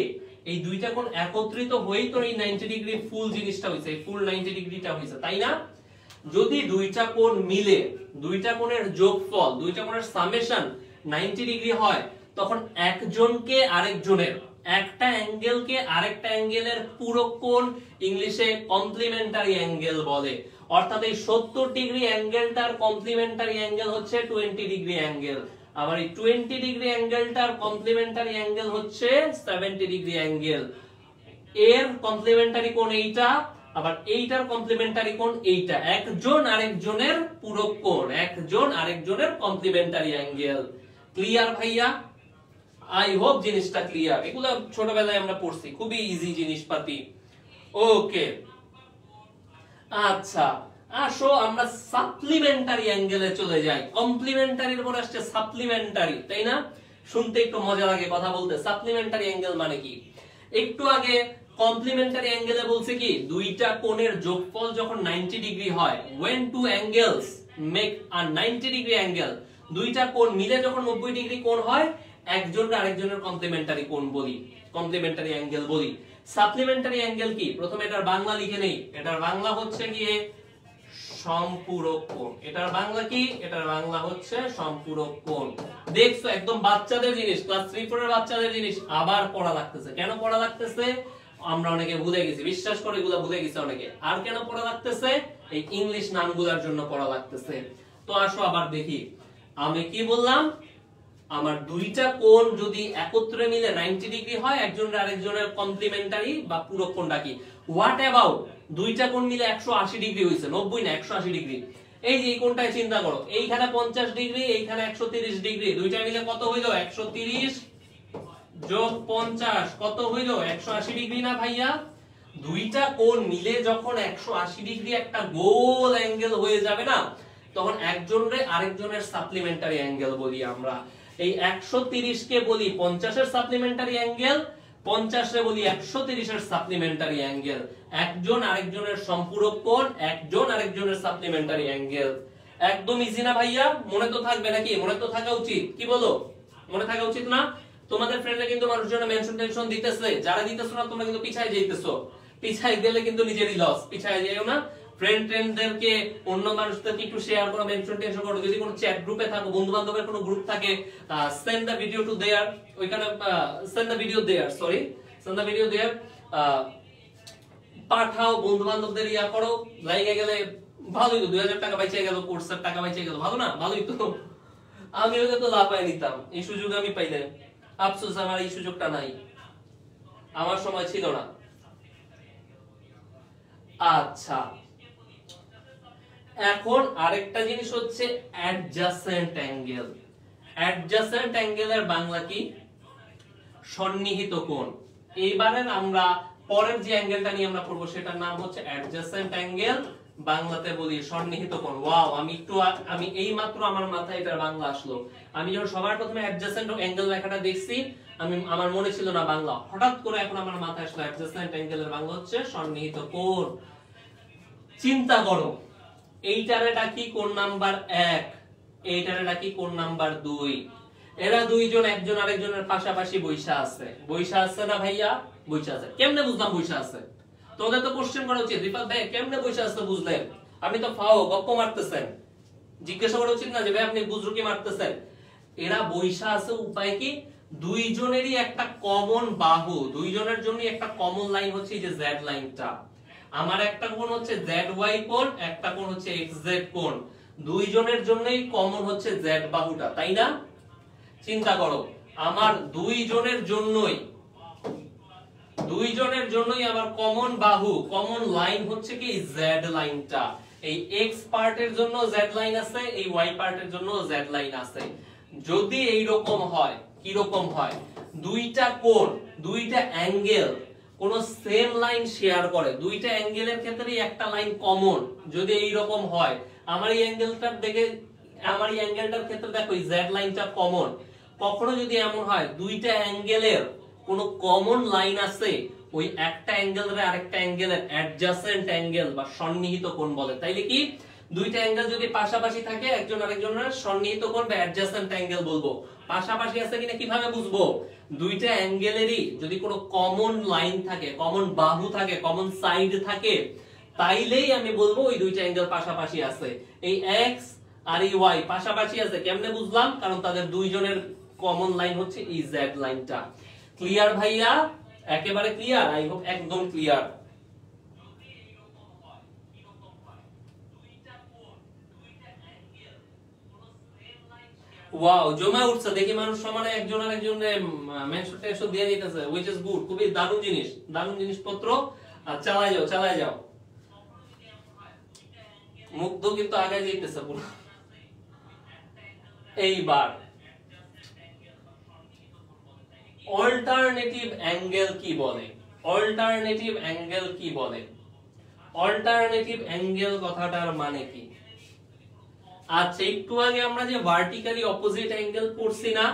[SPEAKER 1] এই দুইটা কোণ একত্রিত হয়েই তো এই 90 ডিগ্রি ফুল জিনিসটা হইছে, এই ফুল 90 ডিগ্রিটা হইছে, তাই না? যদি দুইটা কোণ মিলে, দুইটা কোণের যোগফল, দুইটা কোণের সামেশন 90 ডিগ্রি হয়, তখন একজনকে আরেকজনের, একটা অ্যাঙ্গেলকে আরেকটা অ্যাঙ্গেলের পূরক কোণ ইংলিশে কমপ্লিমেন্টারি অ্যাঙ্গেল বলে। অর্থাৎ এই 70 ডিগ্রি অ্যাঙ্গেলটার কমপ্লিমেন্টারি অ্যাঙ্গেল হচ্ছে 20 ডিগ্রি অ্যাঙ্গেল, আবার এই 20 ডিগ্রি অ্যাঙ্গেলটার কমপ্লিমেন্টারি অ্যাঙ্গেল হচ্ছে 70 ডিগ্রি অ্যাঙ্গেল। এর কমপ্লিমেন্টারি কোণ এইটা, আবার এইটার কমপ্লিমেন্টারি কোণ এইটা, একজন আরেকজনের পূরক কোণ, একজন আরেকজনের কমপ্লিমেন্টারি অ্যাঙ্গেল। ক্লিয়ার ভাইয়া? আই হোপ জিনিসটা ক্লিয়ার। এগুলো ছোটবেলায় আমরা পড়ছি, খুবই ইজি জিনিসপাতি। ওকে, আচ্ছা আসো আমরা সাপ্লিমেন্টারি অ্যাঙ্গেলে চলে যাই। কমপ্লিমেন্টারির পর আসছে সাপ্লিমেন্টারি, তাই না? শুনতে একটু মজা লাগে কথা বলতে। সাপ্লিমেন্টারি অ্যাঙ্গেল মানে কি? একটু আগে কমপ্লিমেন্টারি অ্যাঙ্গেলে বলছে কি, দুইটা কোণের যোগফল যখন 90 ডিগ্রি হয়, when two angles make a 90 degree angle, দুইটা কোণ মিলে যখন 90 ডিগ্রি কোণ হয়, একজন আরেকজনের কমপ্লিমেন্টারি কোণ বলি, কমপ্লিমেন্টারি অ্যাঙ্গেল বলি। সাপ্লিমেন্টারি অ্যাঙ্গেল কি? প্রথমে এটার বাংলা লিখে নেই। এটার বাংলা হচ্ছে গিয়ে সম্পূরক কোণ। এটার বাংলা কি? এটার বাংলা হচ্ছে সম্পূরক কোণ। দেখছো, একদম বাচ্চাদের জিনিস, ক্লাস 3-4 এর বাচ্চাদের জিনিস আবার পড়া লাগতেছে। কেন পড়া লাগতেছে? আমরা অনেকে ভুলে গেছি, বিশ্বাস করে এগুলা ভুলে গেছে অনেকে। আর কেন পড়া লাগতেছে? এই ইংলিশ নামগুলোর জন্য পড়া লাগতেছে। তো আসো আবার দেখি, আমি কি বললাম? আমার দুইটা কোণ যদি একত্রে মিলে 90 ডিগ্রি হয়, একজনের আরেকজনের কমপ্লিমেন্টারি বা পূরক কোণটা কি? হোয়াট অ্যাবাউট দুইটা কোণ মিলে 180 ডিগ্রি হইছে, 90 না 180 ডিগ্রি। এই যে এই কোণটায় চিন্তা করো, এইখানে 50 ডিগ্রি, এইখানে 130 ডিগ্রি, দুইটা মিলে কত হইলো? 130 যোগ 50 কত হইলো? 180 ডিগ্রি না ভাইয়া? দুইটা কোণ মিলে যখন 180 ডিগ্রি একটা গোল অ্যাঙ্গেল হয়ে যাবে না, তখন একজনরে আরেকজনের সাপ্লিমেন্টারি অ্যাঙ্গেল বলি আমরা। এই 130 কে বলি 50 এর সাপ্লিমেন্টারি অ্যাঙ্গেল, 50 রে বলি 130 এর সাপ্লিমেন্টারি অ্যাঙ্গেল। একজন আরেকজনের সম্পূরক কোণ, একজন আরেকজনের সাপ্লিমেন্টারি অ্যাঙ্গেল। একদম ইজি না ভাইয়া? মনে তো থাকবে নাকি? মনে তো থাকা উচিত, কি বলো? মনে থাকা উচিত না? তোমাদের ফ্রেন্ডরা কিন্তু মানুষজনের মেনশন টেনশন দিতেছে, যারা দিতেছো না তোমরা কিন্তু পিছায় যাইতেছো। পিছায় গেলে কিন্তু নিজেরই লস, পিছায় যাইও না। ফ্রেন্ড ট্রেন্ডদেরকে, অন্য মানুষদেরকে একটু শেয়ার করো, মেনশন টেনশন করো। যদি কোনো চ্যাট গ্রুপে থাকো, বন্ধু বান্ধবের কোনো গ্রুপ থাকে, send the video to there, ওইখানে send the video there, sorry send the video there, পাঠাও, বন্ধু বান্ধবদের ইয়া করো। লাইগে গেলে ভালোই তো, 2000 টাকা বাইচে গেল, কোর্সের টাকা বাইচে গেল, ভালো না? ভালোই তো। আমি ওকে তো লাফায় নিতাম, এই সুযোগ আমি পাইলে। আফসোস আমার এই সুযোগটা নাই, আমার সময় ছিল না। আচ্ছা, এখন আরেকটা জিনিস হচ্ছে অ্যাডজাসেন্ট অ্যাঙ্গেল। অ্যাডজাসেন্ট অ্যাঙ্গেলের বাংলা কি? সন্নিহিত কোণ। এইবারের আমরা পরের যে অ্যাঙ্গেলটা নিয়ে আমরা পড়বো সেটার নাম হচ্ছে অ্যাডজাসেন্ট অ্যাঙ্গেল, বাংলাতে বলি সন্নিহিত কোণ। ওয়াও, আমি এই মাত্র আমার মাথায় এটার বাংলা আসলো। আমি যখন সবার প্রথমে অ্যাডজাসেন্ট অ্যাঙ্গেল লেখাটা দেখছি, আমার মনে ছিল না বাংলা, হঠাৎ করে এখন আমার মাথায় আসলো অ্যাডজাসেন্ট অ্যাঙ্গেলের বাংলা হচ্ছে সন্নিহিত কোণ। চিন্তা করো, এইটারে ডাকি কোণ নাম্বার 1, এইটারে ডাকি কোণ নাম্বার 2। এরা দুইজন একজন আরেকজনের পাশাপাশি বৈশা আছে। বৈশা আছে না ভাইয়া? বৈশা আছে। কেমনে বুঝলাম বৈশা আছে? তোমাদের তো কোশ্চেন করা উচিত, রিফাত ভাই কেমনে বৈশা আছে বুঝলেন? আপনি তো ফাও গপ্প মারতেছেন, জিজ্ঞাসা করা উচিত না যে ভাই আপনি বুজরুকি মারতেছেন? এরা বৈশা আছে, উপায় কি? দুইজনেরই একটা কমন বাহু, দুইজনের জন্য একটা কমন লাইন হচ্ছে এই যে জেড লাইনটা। আমার একটা কোণ হচ্ছে ZY কোণ, একটা কোণ হচ্ছে XZ কোণ। দুইজনের জন্যই কমন হচ্ছে জেড বাহুটা, তাই না? চিন্তা করো, আমার দুইজনের জন্যই আমার কমন বাহু, কমন লাইন হচ্ছে কি জেড লাইনটা। এই X পার্টের জন্য জেড লাইন আছে, এই Y পার্টের জন্য জেড লাইন আছে। যদি এই রকম হয়, কি রকম হয়? দুইটা কোণ, দুইটা অ্যাঙ্গেল কোন সেম লাইন শেয়ার করে, দুইটা অ্যাঙ্গেলের ক্ষেত্রেই একটা লাইন কমন। যদি এই রকম হয়, আমার এই অ্যাঙ্গেলটার দেখে, আমার এই অ্যাঙ্গেলটার ক্ষেত্রে দেখো এই জেড লাইনটা কমন। কখনো যদি এমন হয় দুইটা অ্যাঙ্গেলের কোন কমন লাইন আছে, ওই একটা অ্যাঙ্গেলের আরেকটা অ্যাঙ্গেলের অ্যাডজাসেন্ট অ্যাঙ্গেল বা সন্নিহিত কোণ বলে। তাইলে কি দুইটা অ্যাঙ্গেল যদি পাশাপাশি থাকে, একজন আরেকজনের সন্নিহিত কোণ বা অ্যাডজাসেন্ট অ্যাঙ্গেল বলবো। পাশাপাশি আছে কিনা কিভাবে বুঝবো? দুইটা অ্যাঙ্গেলেরই যদি কোনো কমন লাইন থাকে, কমন বাহু থাকে, কমন সাইড থাকে, তাইলেই আমি বলবো ওই দুইটা অ্যাঙ্গেল পাশাপাশি আছে। এই x আর এই y পাশাপাশি আছে, কেমনে বুঝলাম? কারণ তাদের দুইজনের কমন লাইন হচ্ছে এই জেড লাইনটা। ক্লিয়ার ভাইয়া? একেবারে ক্লিয়ার? আই হোপ একদম ক্লিয়ার। ওয়াও, জমা উঠছে দেখি, মানুষ সমানে একজন আরেকজনের মেনশন টেনশন দিয়ে দিতেছে, which is good, খুবই দারুণ জিনিস, দারুণ জিনিসপত্র। আর চালায় যাও। মুগ্ধ কিন্তু আগে যাইতেছে পুরো। এইবার অল্টারনেটিভ অ্যাঙ্গেল কি বলে? অল্টারনেটিভ অ্যাঙ্গেল কি বলে? অল্টারনেটিভ অ্যাঙ্গেল কথাটার মানে কি? আচ্ছা, একটু আগে আমরা যে ভার্টিক্যালি অপোজিট অ্যাঙ্গেল পড়ছি না,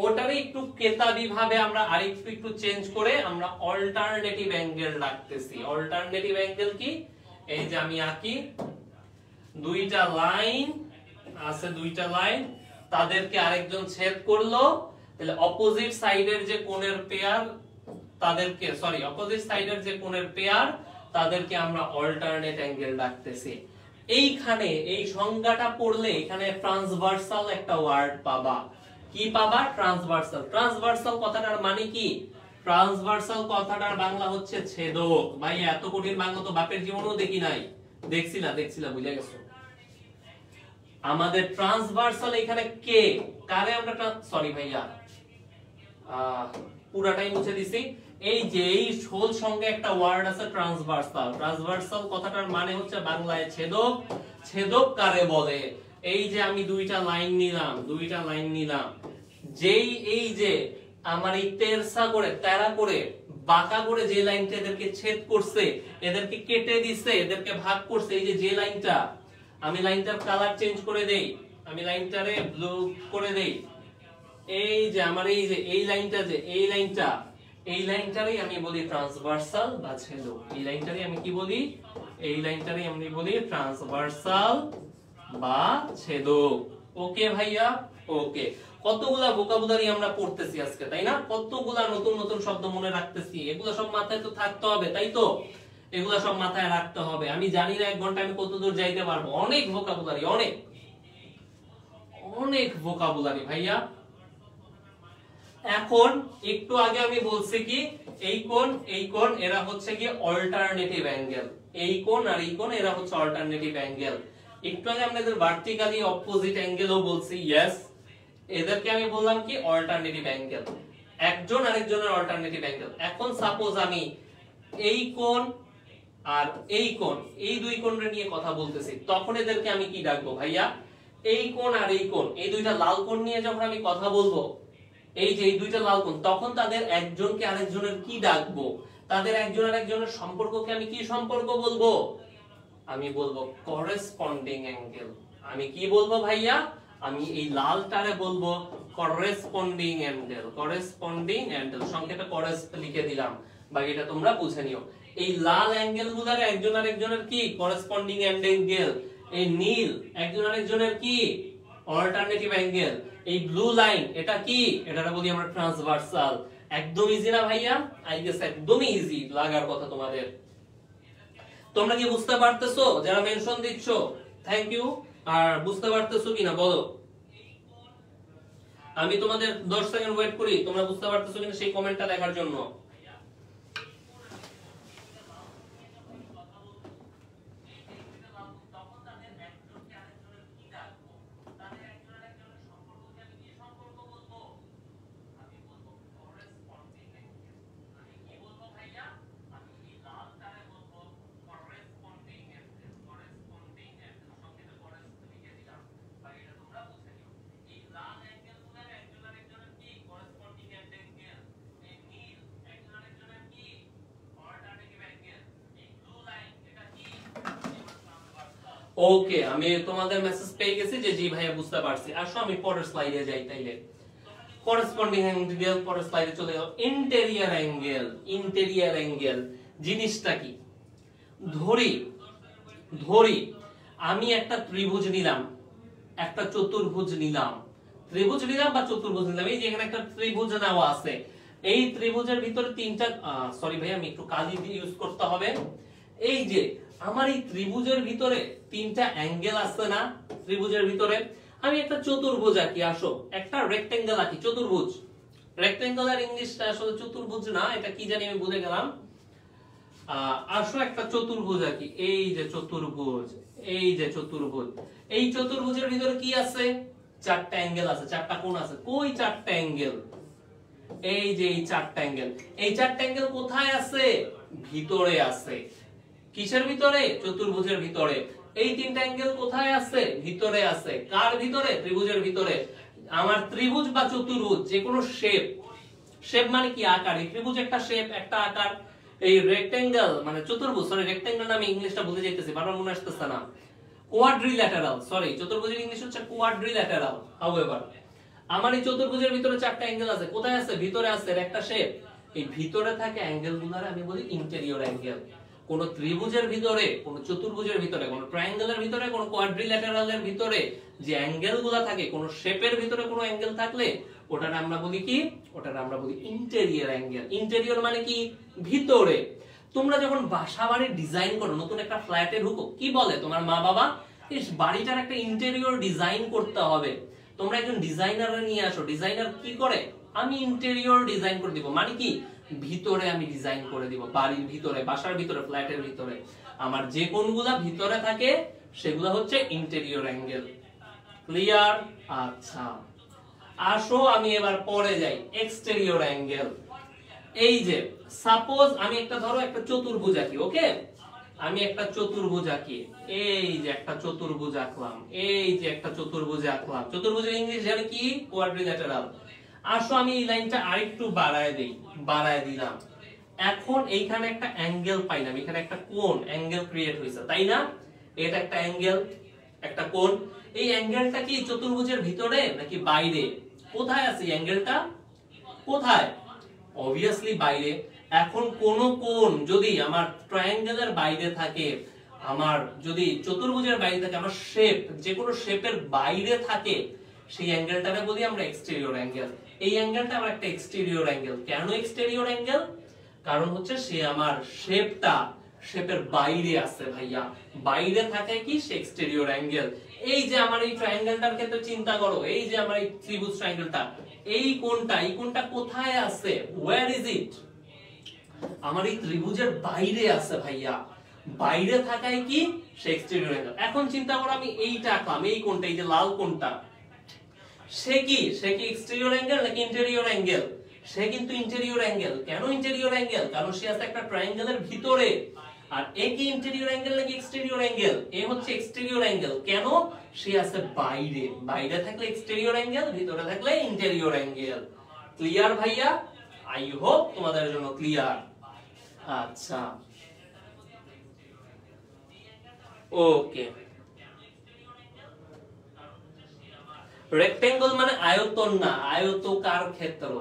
[SPEAKER 1] ওটারই একটু কেতাবি ভাবে আমরা আরেকটু চেঞ্জ করে আমরা অল্টারনেটিভ অ্যাঙ্গেল রাখতেছি। অল্টারনেটিভ অ্যাঙ্গেল কি? এই যে আমি আঁকি, দুইটা লাইন আছে, দুইটা লাইন, তাদেরকে আরেকজন ছেদ করলো, তাহলে অপোজিট সাইডের যে কোণের পেয়ার, তাদেরকে অপোজিট সাইডের যে কোণের পেয়ার, তাদেরকে আমরা অল্টারনেট অ্যাঙ্গেল রাখতেছি। এইখানে এই সংজ্ঞাটা পড়লে এখানে ট্রান্সভার্সাল একটা ওয়ার্ড পাবা। কি পাবা? ট্রান্সভার্সাল। ট্রান্সভার্সাল কথাটার মানে কি? ট্রান্সভার্সাল কথাটার বাংলা হচ্ছে ছেদক। ভাই এত কঠিন বাংলা তো বাপের জীবনেও দেখি নাই। দেখছিলা বুঝে গেছো। আমাদের ট্রান্সভার্সাল এখানে কে কারে আমরা, সরি ভাইয়া পুরাটাই মুছে দিছি। এই যে এই হোল সঙ্গে একটা ওয়ার্ড আছে ট্রান্সভার্সাল। ট্রান্সভার্সাল কথাটার মানে হচ্ছে বাংলায় ছেদক। ছেদক কারে বলে? এই যে আমি দুইটা লাইন নিলাম, যেই এই যে আমার এই তেরসা করে তেরা করে বাঁকা করে যে লাইনটা এদেরকে ছেদ করছে, এদেরকে কেটে দিছে, এদেরকে ভাগ করছে, এই যে লাইনটা, আমি লাইনটার কালার চেঞ্জ করে দেই, আমি লাইনটারে ব্লু করে দেই, এই যে আমার এই যে এই লাইনটা, যে এই লাইনটারই আমি বলি ট্রান্সভার্সাল বা ছেদক। এই লাইনটারই আমি কি বলি? এই লাইনটারই আমি বলি ট্রান্সভার্সাল বা ছেদক। ওকে ভাইয়া? ওকে। কতগুলা ভোকাবুলারি আমরা পড়তেছি আজকে, তাই না? কতগুলা নতুন নতুন শব্দ মনে রাখতেছি, এগুলো সব মাথায় তো থাকতে হবে, তাই তো? এগুলা সব মাথায় রাখতে হবে। আমি জানি না 1 ঘন্টা আমি কত দূর যাইতে পারবো। অনেক ভোকাবুলারি, অনেক ভোকাবুলারি ভাইয়া। এখন একটু আগে আমি বলছি কি, এই কোণ এরা হচ্ছে কি অল্টারনেটিভ অ্যাঙ্গেল। এই কোণ আর এই কোণ এরা হচ্ছে অল্টারনেটিভ অ্যাঙ্গেল। একটু আগে আমরা এদের ভার্টিক্যালি অপোজিট অ্যাঙ্গেলও বলছি, ইয়েস। এদেরকে আমি বললাম কি অল্টারনেটিভ অ্যাঙ্গেল, একজন আরেকজনের অল্টারনেটিভ অ্যাঙ্গেল। এখন সাপোজ আমি এই কোণ আর এই কোণ, এই দুই কোণের নিয়ে কথা বলতেছি, তখন এদেরকে আমি কি ডাকবো ভাইয়া? এই কোণ আর এই কোণ, এই দুইটা লাল কোণ নিয়ে যখন আমি কথা বলবো, এই যে এই দুইটা লাল কোণ, তখন তাদের একজনকে আরেকজনের কি ডাকবো? তাদের একজন আরেকজনের সম্পর্ককে আমি কি সম্পর্ক বলবো? আমি বলবো করেসপন্ডিং অ্যাঙ্গেল। আমি কি বলবো ভাইয়া? আমি এই লালটারে বলবো করেসপন্ডিং অ্যাঙ্গেল। করেসপন্ডিং অ্যাঙ্গেল সংক্ষেপে করেস লিখে দিলাম, বাকিটা তোমরা বুঝে নিও। এই লাল অ্যাঙ্গেলগুলোর একজন আরেকজনের কি করেসপন্ডিং অ্যাঙ্গেল। এই নীল একজন আরেকজনের কি অল্টারনেটিভ অ্যাঙ্গেল। এই ব্লু লাইন এটা কি? এটারে বলি আমরা ট্রান্সভার্সাল। একদম ইজি না ভাইয়া? আই গেস একদমই ইজি লাগার কথা তোমাদের। তোমরা কি বুঝতে পারতেছো? যারা মেনশন দিচ্ছ থ্যাংক ইউ। আর বুঝতে পারতেছো কিনা বলো? আমি তোমাদের 10 সেকেন্ড ওয়েট করি, তোমরা বুঝতে পারতেছো কিনা সেই কমেন্টটা দেখার জন্য। ওকে, আমি তোমাদের মেসেজ পেয়ে গেছি যে জি ভাইয়া বুঝতে পারছি। আসো আমি পরের স্লাইডে যাই তাইলে। করেসপন্ডিং অ্যাঙ্গেল পরের স্লাইডে চলে যাও। ইন্টেরিয়র অ্যাঙ্গেল জিনিসটা কি? ধরি আমি একটা ত্রিভুজ নিলাম, একটা চতুর্ভুজ নিলাম, বা চতুর্ভুজ নিলাম। এই যে এখানে একটা ত্রিভুজ নেওয়া আছে, এই ত্রিভুজের ভিতরে তিনটা, সরি ভাই আমি একটু কালি দিয়ে ইউজ করতে হবে। এই যে আমার এই ত্রিভুজের ভিতরে তিনটা অ্যাঙ্গেল আছে না? ত্রিভুজের ভিতরে আমি একটা চতুর্ভুজ আঁকি। আসো একটা রেক্টেঙ্গেল আঁকি। চতুর্ভুজ, রেক্টেঙ্গেলের ইংলিশটা আসলে চতুর্ভুজ না, এটা কি জানি আমি ভুলে গেলাম। আসো একটা চতুর্ভুজ আঁকি। এই যে চতুর্ভুজ, এই চতুর্ভুজের ভিতরে কি আছে? চারটা অ্যাঙ্গেল আছে, চারটা কোণ আছে। কই চারটা অ্যাঙ্গেল? এই যে এই চারটা অ্যাঙ্গেল। এই চারটা অ্যাঙ্গেল কোথায় আছে? ভিতরে আছে। কিসের ভিতরে? চতুর্ভুজের ভিতরে। এই তিনটা অ্যাঙ্গেল কোথায় আছে? ভিতরে আছে। কার ভিতরে? ত্রিভুজের ভিতরে। আমার ত্রিভুজ বা চতুর্ভুজ যে কোনো শেপ মানে কি? আকার। এই ত্রিভুজ একটা শেপ, একটা আকার। এই রেক্টেঙ্গেল মানে চতুর্ভুজ, সরি রেক্টেঙ্গেল আমি ইংলিশটা ভুলে যাইতেছি, বারবার মনে আসতেছে না। কোয়াড্রিল্যাটারাল, সরি চতুর্ভুজের ইংলিশ হচ্ছে কোয়াড্রিল্যাটারাল। হাউএভার আমার এই চতুর্ভুজের ভিতরে চারটা অ্যাঙ্গেল আছে। কোথায় আছে? ভিতরে আছে। একটা শেপ, এই ভিতরে থাকে অ্যাঙ্গেলগুলোরে আমি বলি ইন্টেরিয়র অ্যাঙ্গেল। কোন ত্রিভুজের ভিতরে, কোন চতুর্ভুজের ভিতরে, কোন ট্রায়াঙ্গেলের ভিতরে, কোন কোয়াড্রিল্যাটারালের ভিতরে যে অ্যাঙ্গেলগুলো থাকে, কোন শেপের ভিতরে কোন অ্যাঙ্গেল থাকলে ওটার আমরা বলি কি? ওটার আমরা বলি ইন্টেরিয়র অ্যাঙ্গেল। ইন্টেরিয়র মানে কি? ভিতরে। তোমরা যখন বাসা বাড়ি ডিজাইন করো, নতুন একটা ফ্ল্যাটে ঢুকো, কি বলে তোমার মা বাবা? এই বাড়িটার একটা ইন্টেরিয়র ডিজাইন করতে হবে। তোমরা একজন ডিজাইনার নিয়ে আসো। ডিজাইনার কি করে? আমি ইন্টেরিয়র ডিজাইন করে দিব। মানে কি? ভিতরে আমি ডিজাইন করে দিব। বাড়ির ভিতরে, বাসার ভিতরে, ফ্ল্যাটের ভিতরে আমার যে কোণগুলা ভিতরে থাকে সেগুলো হচ্ছে ইন্টেরিয়র অ্যাঙ্গেল। ক্লিয়ার? আচ্ছা, আসো আমি এবার পরে যাই। Exterior angle. এই যে সাপোজ আমি একটা ধরো একটা চতুর্ভুজ আঁকি, ওকে, আমি একটা চতুর্ভুজ আঁকি, এই যে একটা চতুর্ভুজ আঁকলাম, এই যে একটা চতুর্ভুজ আঁকলাম, চতুর্ভুজের ইংলিশ জানি কি, কোয়াড্রিল্যাটারাল। আসো আমি এই লাইনটা আরেকটু বাড়ায় দেই, বাড়ায় দিলাম। এখন এইখানে একটা অ্যাঙ্গেল পাইলাম, এখানে একটা কোণ অ্যাঙ্গেল ক্রিয়েট হয়েছে, তাই না? এটা একটা অ্যাঙ্গেল, একটা কোণ। এই অ্যাঙ্গেলটা কি চতুর্ভুজের ভিতরে নাকি বাইরে? কোথায় আছে অ্যাঙ্গেলটা? কোথায়? অবভিয়াসলি বাইরে। এখন কোন কোণ যদি আমার ট্রায়াঙ্গেলের বাইরে থাকে, আমার যদি চতুর্ভুজের বাইরে থাকে, আমার শেপ যে কোনো শেপের বাইরে থাকে, সেই অ্যাঙ্গেলটাকে বলি আমরা এক্সটেরিয়র অ্যাঙ্গেল। এই অ্যাঙ্গেলটা আমার একটা এক্সটেরিয়র অ্যাঙ্গেল। কেন এক্সটেরিয়র অ্যাঙ্গেল? কারণ হচ্ছে সে আমার শেপের বাইরে আছে ভাইয়া, বাইরে থাকে কি, সে এক্সটেরিয়র অ্যাঙ্গেল। এই যে আমার এই ট্রায়াঙ্গেলটার ক্ষেত্রে চিন্তা করো, এই যে আমার এই ত্রিভুজ ট্রায়াঙ্গেলটা, এই কোণটা কোথায় আছে? Where is it? আমার এই ত্রিভুজের বাইরে আছে ভাইয়া, বাইরে থাকায় কি, সে এক্সটেরিয়র অ্যাঙ্গেল। এখন চিন্তা করো আমি এইটা আঁকলাম, এই কোণটা, এই যে লাল কোণটা, সে কি এক্সটেরিয়র অ্যাঙ্গেল নাকি ইন্টেরিয়র অ্যাঙ্গেল? সে কিন্তু ইন্টেরিয়র অ্যাঙ্গেল। কেন ইন্টেরিয়র অ্যাঙ্গেল? কারণ সে আছে একটা ট্রায়াঙ্গেলের ভিতরে। আর এ কি ইন্টেরিয়র অ্যাঙ্গেল নাকি এক্সটেরিয়র অ্যাঙ্গেল? এ হচ্ছে এক্সটেরিয়র অ্যাঙ্গেল। কেন? সে আছে বাইরে, বাইরে থাকলে এক্সটেরিয়র অ্যাঙ্গেল, ভিতরে থাকলে ইন্টেরিয়র অ্যাঙ্গেল। ক্লিয়ার ভাইয়া? আই হোপ তোমাদের জন্য ক্লিয়ার। আচ্ছা, ওকে। রেক্টেঙ্গল মানে আয়তন না, আয়তকার ক্ষেত্র।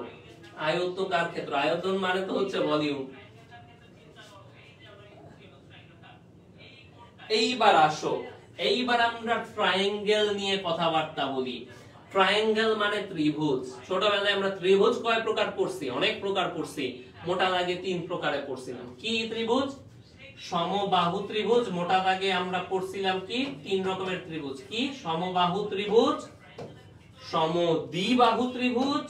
[SPEAKER 1] আয়তকার ক্ষেত্র, আয়তন মানে তো হচ্ছে ভলিউম। এইবার আসো, এইবার আমরা ট্রায়াঙ্গেল নিয়ে কথাবার্তা বলি। ট্রায়াঙ্গেল মানে ত্রিভুজ। ছোটবেলায় আমরা ত্রিভুজ কয় প্রকার পড়ছি? অনেক প্রকার পড়ছি। মোটা দাগে 3 প্রকারে পড়ছিলাম। কি ত্রিভুজ? সমবাহু ত্রিভুজ। মোটা দাগে আমরা পড়ছিলাম কি, 3 রকমের ত্রিভুজ। কি? সমবাহু ত্রিভুজ, সমদ্বিবাহু ত্রিভুজ,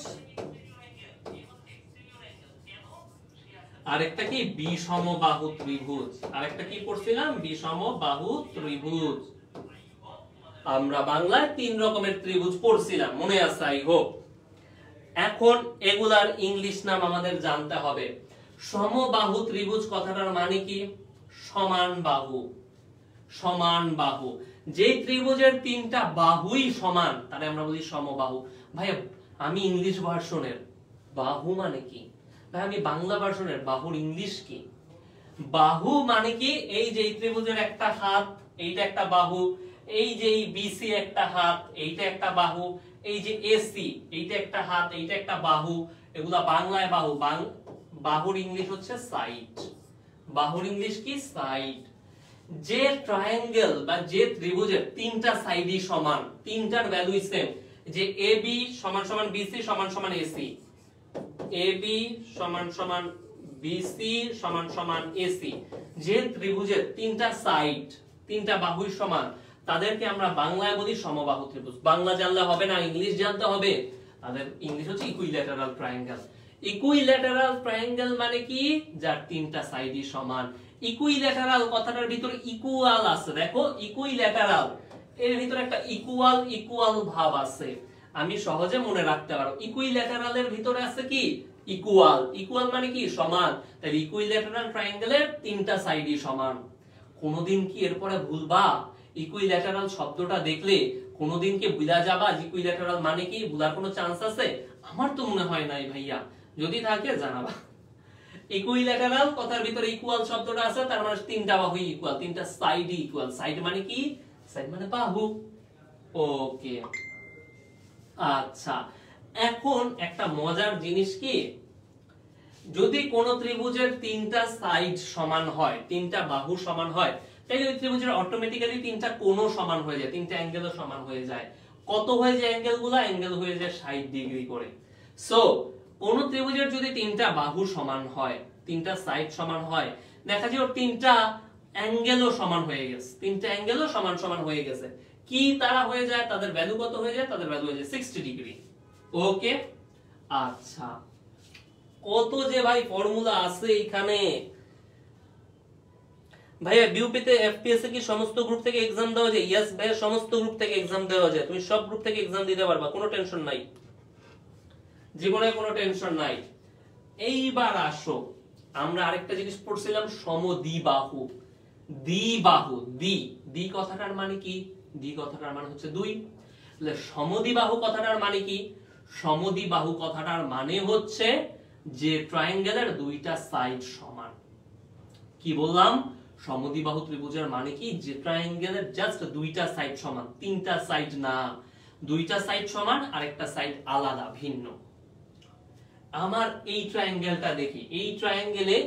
[SPEAKER 1] আরেকটা কি, বিষমবাহু ত্রিভুজ। আরেকটা কি পড়ছিলাম? বিষমবাহু ত্রিভুজ। আমরা বাংলায় 3 রকমের ত্রিভুজ পড়ছিলাম, মনে আছে আই হোপ। এখন এগুলার ইংলিশ নাম আমাদের জানতে হবে। সমবাহু ত্রিভুজ কথাটার মানে কি? সমান বাহু। সমান বাহু। যে ত্রিভুজের 3টা বাহুই সমান, তারে আমরা বলি সমবাহু। ভাই আমি ইংলিশ ভার্সনের, বাহু মানে কি? ভাই আমি বাংলা ভার্সনের, বাহুর ইংলিশ কি? বাহু মানে কি, এই যে ত্রিভুজের একটা হাত, এইটা একটা বাহু। এই যে বিসি একটা হাত, এইটা একটা বাহু। এই যে এসি, এইটা একটা হাত, এইটা একটা বাহু। এগুলা বাংলায় বাহু। বাহুর ইংলিশ হচ্ছে সাইড। বাহুর ইংলিশ কি? সাইড। যে ট্রায়াঙ্গেল বা যে ত্রিভুজের 3টা সাইডই সমান, 3টার ভ্যালুই সেম, যে এবি সমান সমান বিসি সমান সমান এসি, এবি সমান সমান বিসি সমান সমান এসি, যে ত্রিভুজের 3টা সাইড, 3টা বাহুই সমান, তাদেরকে আমরা বাংলায় বলি সমবাহু ত্রিভুজ। বাংলা জানলে হবে না, ইংলিশ জানতে হবে। তাদের ইংলিশ হচ্ছে ইকুইল্যাটারাল ট্রায়াঙ্গেল। ইকুইল্যাটারাল ট্রায়াঙ্গেল মানে কি? যার 3টা সাইডই সমান। ইকুইল্যাটারাল কথাটার ভিতরে ইকুয়াল আছে, দেখো ইকুইল্যাটারাল, এর ভিতরে একটা ইকুয়াল ভাব আছে। আমি সহজে মনে রাখতে পারো, ইকুইল্যাটারালের ভিতরে আছে কি? ইকুয়াল। ইকুয়াল মানে কি? সমান। তাই ইকুইল্যাটারাল ট্রায়াঙ্গেলের 3টা সাইডই সমান। কোনদিন কি এরপরে ভুলবা? ইকুইল্যাটারাল শব্দটা দেখলে কোনদিন কি ভুলা যাবা ইকুইল্যাটারাল মানে কি? ভুলার কোনো চান্স আছে? আমার তো মনে হয় নাই ভাইয়া, যদি থাকে জানাবা। ইকুইল্যাটারাল কথার ভিতরে ইকুয়াল শব্দটা আছে, তার মানে 3টা বাহু ইকুয়াল, 3টা সাইডই ইকুয়াল। সাইড মানে কি? সাইড মানে বাহু। ওকে, আচ্ছা। এখন একটা মজার জিনিস কি, যদি কোন ত্রিভুজের 3টা সাইড সমান হয়, 3টা বাহু সমান হয়, তাহলে ওই ত্রিভুজের অটোমেটিক্যালি 3টা কোণও সমান হয়ে যায়, 3টা অ্যাঙ্গেলও সমান হয়ে যায়। কত হয়ে যায় অ্যাঙ্গেলগুলো? অ্যাঙ্গেল হয়ে যায় 60 ডিগ্রি করে। সো কোন ত্রিভুজের যদি 3টা বাহু সমান হয়, 3টা সাইড সমান হয়, দেখা যায় ওর 3টা অ্যাঙ্গেলও সমান হয়ে গেছে, 3টা অ্যাঙ্গেলও সমান সমান হয়ে গেছে। কি তারা হয়ে যায়? তাদের ভ্যালু কত হয়ে যায়? তাদের ভ্যালু হয়ে যায় 60 ডিগ্রি। ওকে, আচ্ছা। কত যে ভাই ফর্মুলা আছে এখানে। ভাইয়া বিউপিতে এফপিএস এ কি সমস্ত গ্রুপ থেকে एग्जाम দেওয়া যায়? यस ভাইয়া, সমস্ত গ্রুপ থেকে एग्जाम দেওয়া যায়। তুমি সব গ্রুপ থেকে एग्जाम দিতে পারবা, কোনো টেনশন নাই, জীবনে কোনো টেনশন নাই। এইবার আসো, আমরা আরেকটা জিনিস পড়ছিলাম সমদ্বিবাহু। দ্বিবাহু, দ্বি কথাটার মানে কি? দ্বি কথাটার মানে হচ্ছে দুই। তাহলে সমদ্বিবাহু কথাটার মানে কি? সমদ্বিবাহু কথাটার মানে হচ্ছে যে ট্রায়াঙ্গেলের দুইটা সাইড সমান। কি বললাম? সমদ্বিবাহু ত্রিভুজের মানে কি? যে ট্রায়াঙ্গেলের জাস্ট দুইটা সাইড সমান, তিনটা সাইড না, দুইটা সাইড সমান আর একটা সাইড আলাদা ভিন্ন। আমার এই ট্রায়াঙ্গেলটা দেখি, এই ট্রায়াঙ্গেলে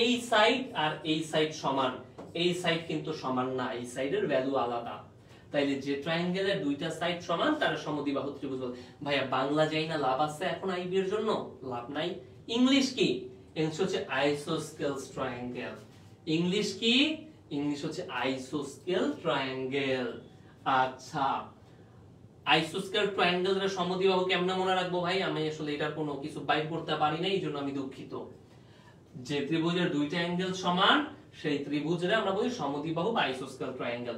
[SPEAKER 1] এই সাইড আর এই সাইড সমান, এই সাইড কিন্তু সমান না, এই সাইডের ভ্যালু আলাদা। তাইলে যে ট্রায়াঙ্গেলের দুইটা সাইড সমান তার সমদ্বিবাহু ত্রিভুজ বলে। ভাইয়া বাংলা যাই না, লাভ আছে এখন আইবি এর জন্য? লাভ নাই। ইংলিশ কি? ইংলিশ হচ্ছে আইসোস্কেলস ট্রায়াঙ্গেল। ইংলিশ কি? ইংলিশ হচ্ছে আইসোস্কেল ট্রায়াঙ্গেল। আচ্ছা, আইসোস্কেল ট্রায়াঙ্গেলের সমদ্বিবাহু কেমনে মনে রাখবো ভাই? আমি আসলে এটার কোনো কিছু বাইর করতে পারি না, এইজন্য আমি দুঃখিত। যে ত্রিভুজের দুইটা অ্যাঙ্গেল সমান সেই ত্রিভুজের আমরা বলি সমদ্বিবাহু বা আইসোস্কেল ট্রায়াঙ্গেল।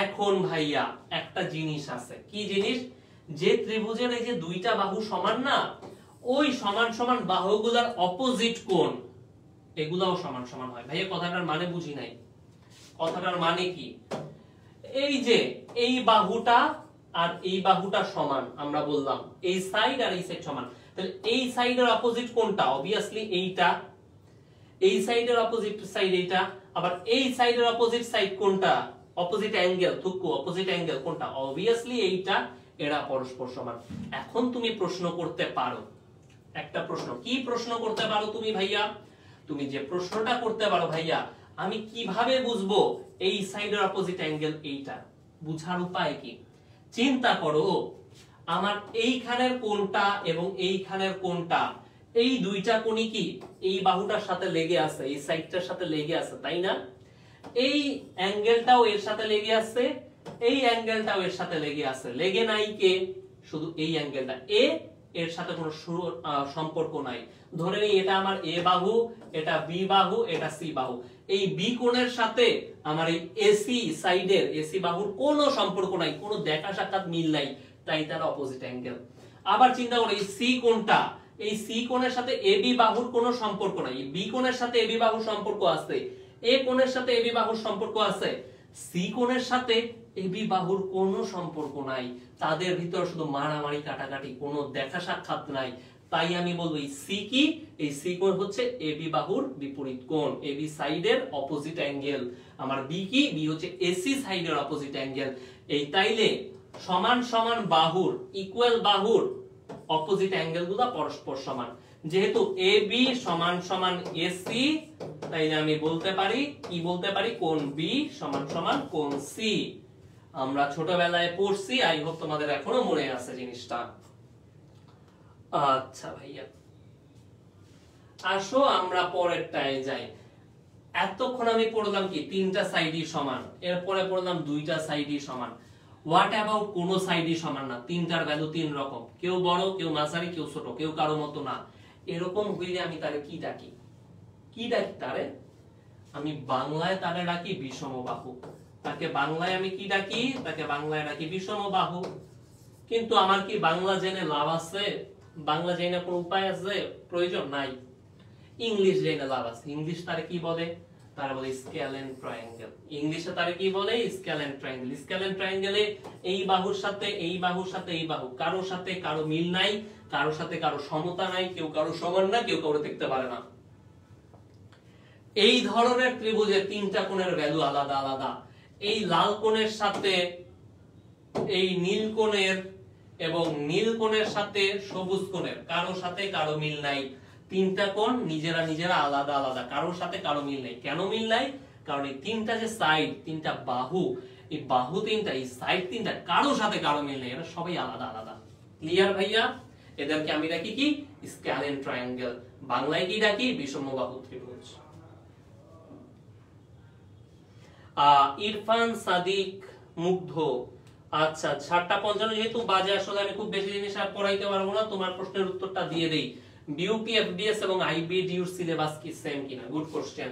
[SPEAKER 1] এখন ভাইয়া একটা জিনিস আছে। কি জিনিস? যে ত্রিভুজের এই যে দুইটা বাহু সমান না, ওই সমান সমান বাহুগুলোর অপোজিট কোণ এগুলাও সমান সমান হয়। ভাইয়া কথাটার মানে বুঝি নাই। কথাটার মানে কি? এই যে এই বাহুটা আর এই বাহুটা সমান, আমরা বললাম এই সাইড আর এই সাইড সমান, তাহলে এই সাইডের অপোজিট কোনটা? অবভিয়াসলি এইটা। এই সাইডের অপোজিট সাইড এইটা। আবার এই সাইডের অপোজিট সাইড কোনটা? অপোজিট অ্যাঙ্গেল, থুকু অপোজিট অ্যাঙ্গেল কোনটা? অবভিয়াসলি এইটা। এরা পরস্পর সমান। এখন তুমি প্রশ্ন করতে পারো একটা প্রশ্ন। কি প্রশ্ন করতে পারো তুমি ভাইয়া? তুমি যে প্রশ্নটা করতে পারো ভাইয়া, আমি কিভাবে বুঝবো এই সাইডের অপোজিট অ্যাঙ্গেল এইটা? বুঝার উপায় কি? চিন্তা করো, আমার এইখানের কোণটা এবং এইখানের কোণটা, এই দুইটা কোণই কি এই বাহুটার সাথে লেগে আছে, এই সাইডটার সাথে লেগে আছে, তাই না? এই অ্যাঙ্গেলটাও এর সাথে লেগে আছে, এই অ্যাঙ্গেলটাও এর সাথে লেগে আছে। লেগে নাই কে? শুধু এই অ্যাঙ্গেলটা। এর সাথে কোনো সম্পর্ক নাই। ধরে নিই এটা আমার এ বাহু, এটা বি বাহু, এটা সি বাহু। এই বি কোণের সাথে আমার এই এসি সাইডের এসি বাহুর কোনো সম্পর্ক নাই, কোনো দেখা সাক্ষাৎ মিল নাই, তাই তার অপোজিট অ্যাঙ্গেল। আবার চিন্তা করো এই সি কোণটা, এই সি কোণের সাথে এবি বাহুর কোনো সম্পর্ক নাই, বি কোণের সাথে এবি বাহুর সম্পর্ক আছে, এ কোণের সাথে এবি বাহুর সম্পর্ক আছে, সি কোণের সাথে এবি বাহুর কোনো সম্পর্ক নাই, তাদের ভিতর শুধু মারামারি কাটাকাটি, কোনো দেখা সাক্ষাৎ নাই। তাই আমি বলবো এই সি কি? এই সি কোণ হচ্ছে এবি বাহুর বিপরীত কোণ, এবি সাইডের অপোজিট অ্যাঙ্গেল। আমার বি কি? বি হচ্ছে এসি সাইডের অপোজিট অ্যাঙ্গেল। এই তাইলে সমান সমান বাহুর, ইকুয়াল বাহুর অপোজিট অ্যাঙ্গেলগুলো পরস্পর সমান। যেহেতু এবি সমান সমান এসি, তাইলে আমি বলতে পারি, কি বলতে পারি? কোণ বি সমান সমান কোণ সি। আমরা ছোটবেলায় পড়ছি, আই হোপ তোমাদের এখনো মনে আছে জিনিসটা। আচ্ছা ভাইয়া, আসো আমরা পরেরটায় যাই। এতক্ষণ আমি পড়লাম কি তিনটা সাইডই সমান, এরপরে পড়লাম দুইটা সাইডই সমান। হোয়াট অ্যাবাউট কোন সাইডই সমান না? তিনটার ভ্যালু তিন রকম, কেউ বড়, কেউ মাঝারি, কেউ ছোট, কেউ কারো মতো না। এরকম হইলে আমি তারে কি ডাকি? কি ডাকি তারে? আমি বাংলায় তারে ডাকি বিষমবাহু। তাকে বাংলায় আমি কি ডাকি? তাকে বাংলায় ডাকি বিষমবাহু। কিন্তু আমার কি বাংলা জেনে লাভ আছে? বাংলা জেনে কোনো উপায় আছে? প্রয়োজন নাই। ইংলিশ জেনে লাভ আছে। ইংলিশ তারে কি বলে? তারা বলে স্কেলেন ট্রায়াঙ্গেল। ইংলিশে তারে কি বলে? স্কেলেন ট্রায়াঙ্গেল। স্কেলেন ট্রায়াঙ্গেলে এই বাহুর সাথে এই বাহুর সাথে এই বাহু কারোর সাথে কারো মিল নাই, কারোর সাথে কারো সমতা নাই, কেউ কারো সমান না, কেউ কারো দেখতে পারে না। এই ধরনের ত্রিভুজের তিনটা কোণের ভ্যালু আলাদা আলাদা। এই লাল কোণের সাথে এই নীল কোণের এবং নীল কোণের সাথে সবুজ কোণের কারো সাথে কারো মিল নাই। তিনটা কোণ নিজেরা নিজেরা আলাদা আলাদা, কারোর সাথে কারো মিল নেই। কেন মিল নাই? কারণ এই তিনটা যে সাইড, তিনটা বাহু, এই বাহু তিনটা, এই সাইড তিনটা, কারোর সাথে কারো মিল নেই, এরা সবাই আলাদা আলাদা। ক্লিয়ার ভাইয়া? এদেরকে আমি ডাকি কি? স্কেলেন ট্রায়াঙ্গেল। বাংলায় কি ডাকি? বিষমবাহু ত্রিভুজ। ইরফান, সাদিক, মুগ্ধ। আচ্ছা 7:55 যেহেতু বাজে, আসলে আমি খুব বেশি জিনিস আর পড়াইতে পারবো না, তোমার প্রশ্নের উত্তরটা দিয়ে দেই। বিউপি, এফডিএস এবং আইবিডিউর সিলেবাস কি সেম কিনা? Good question.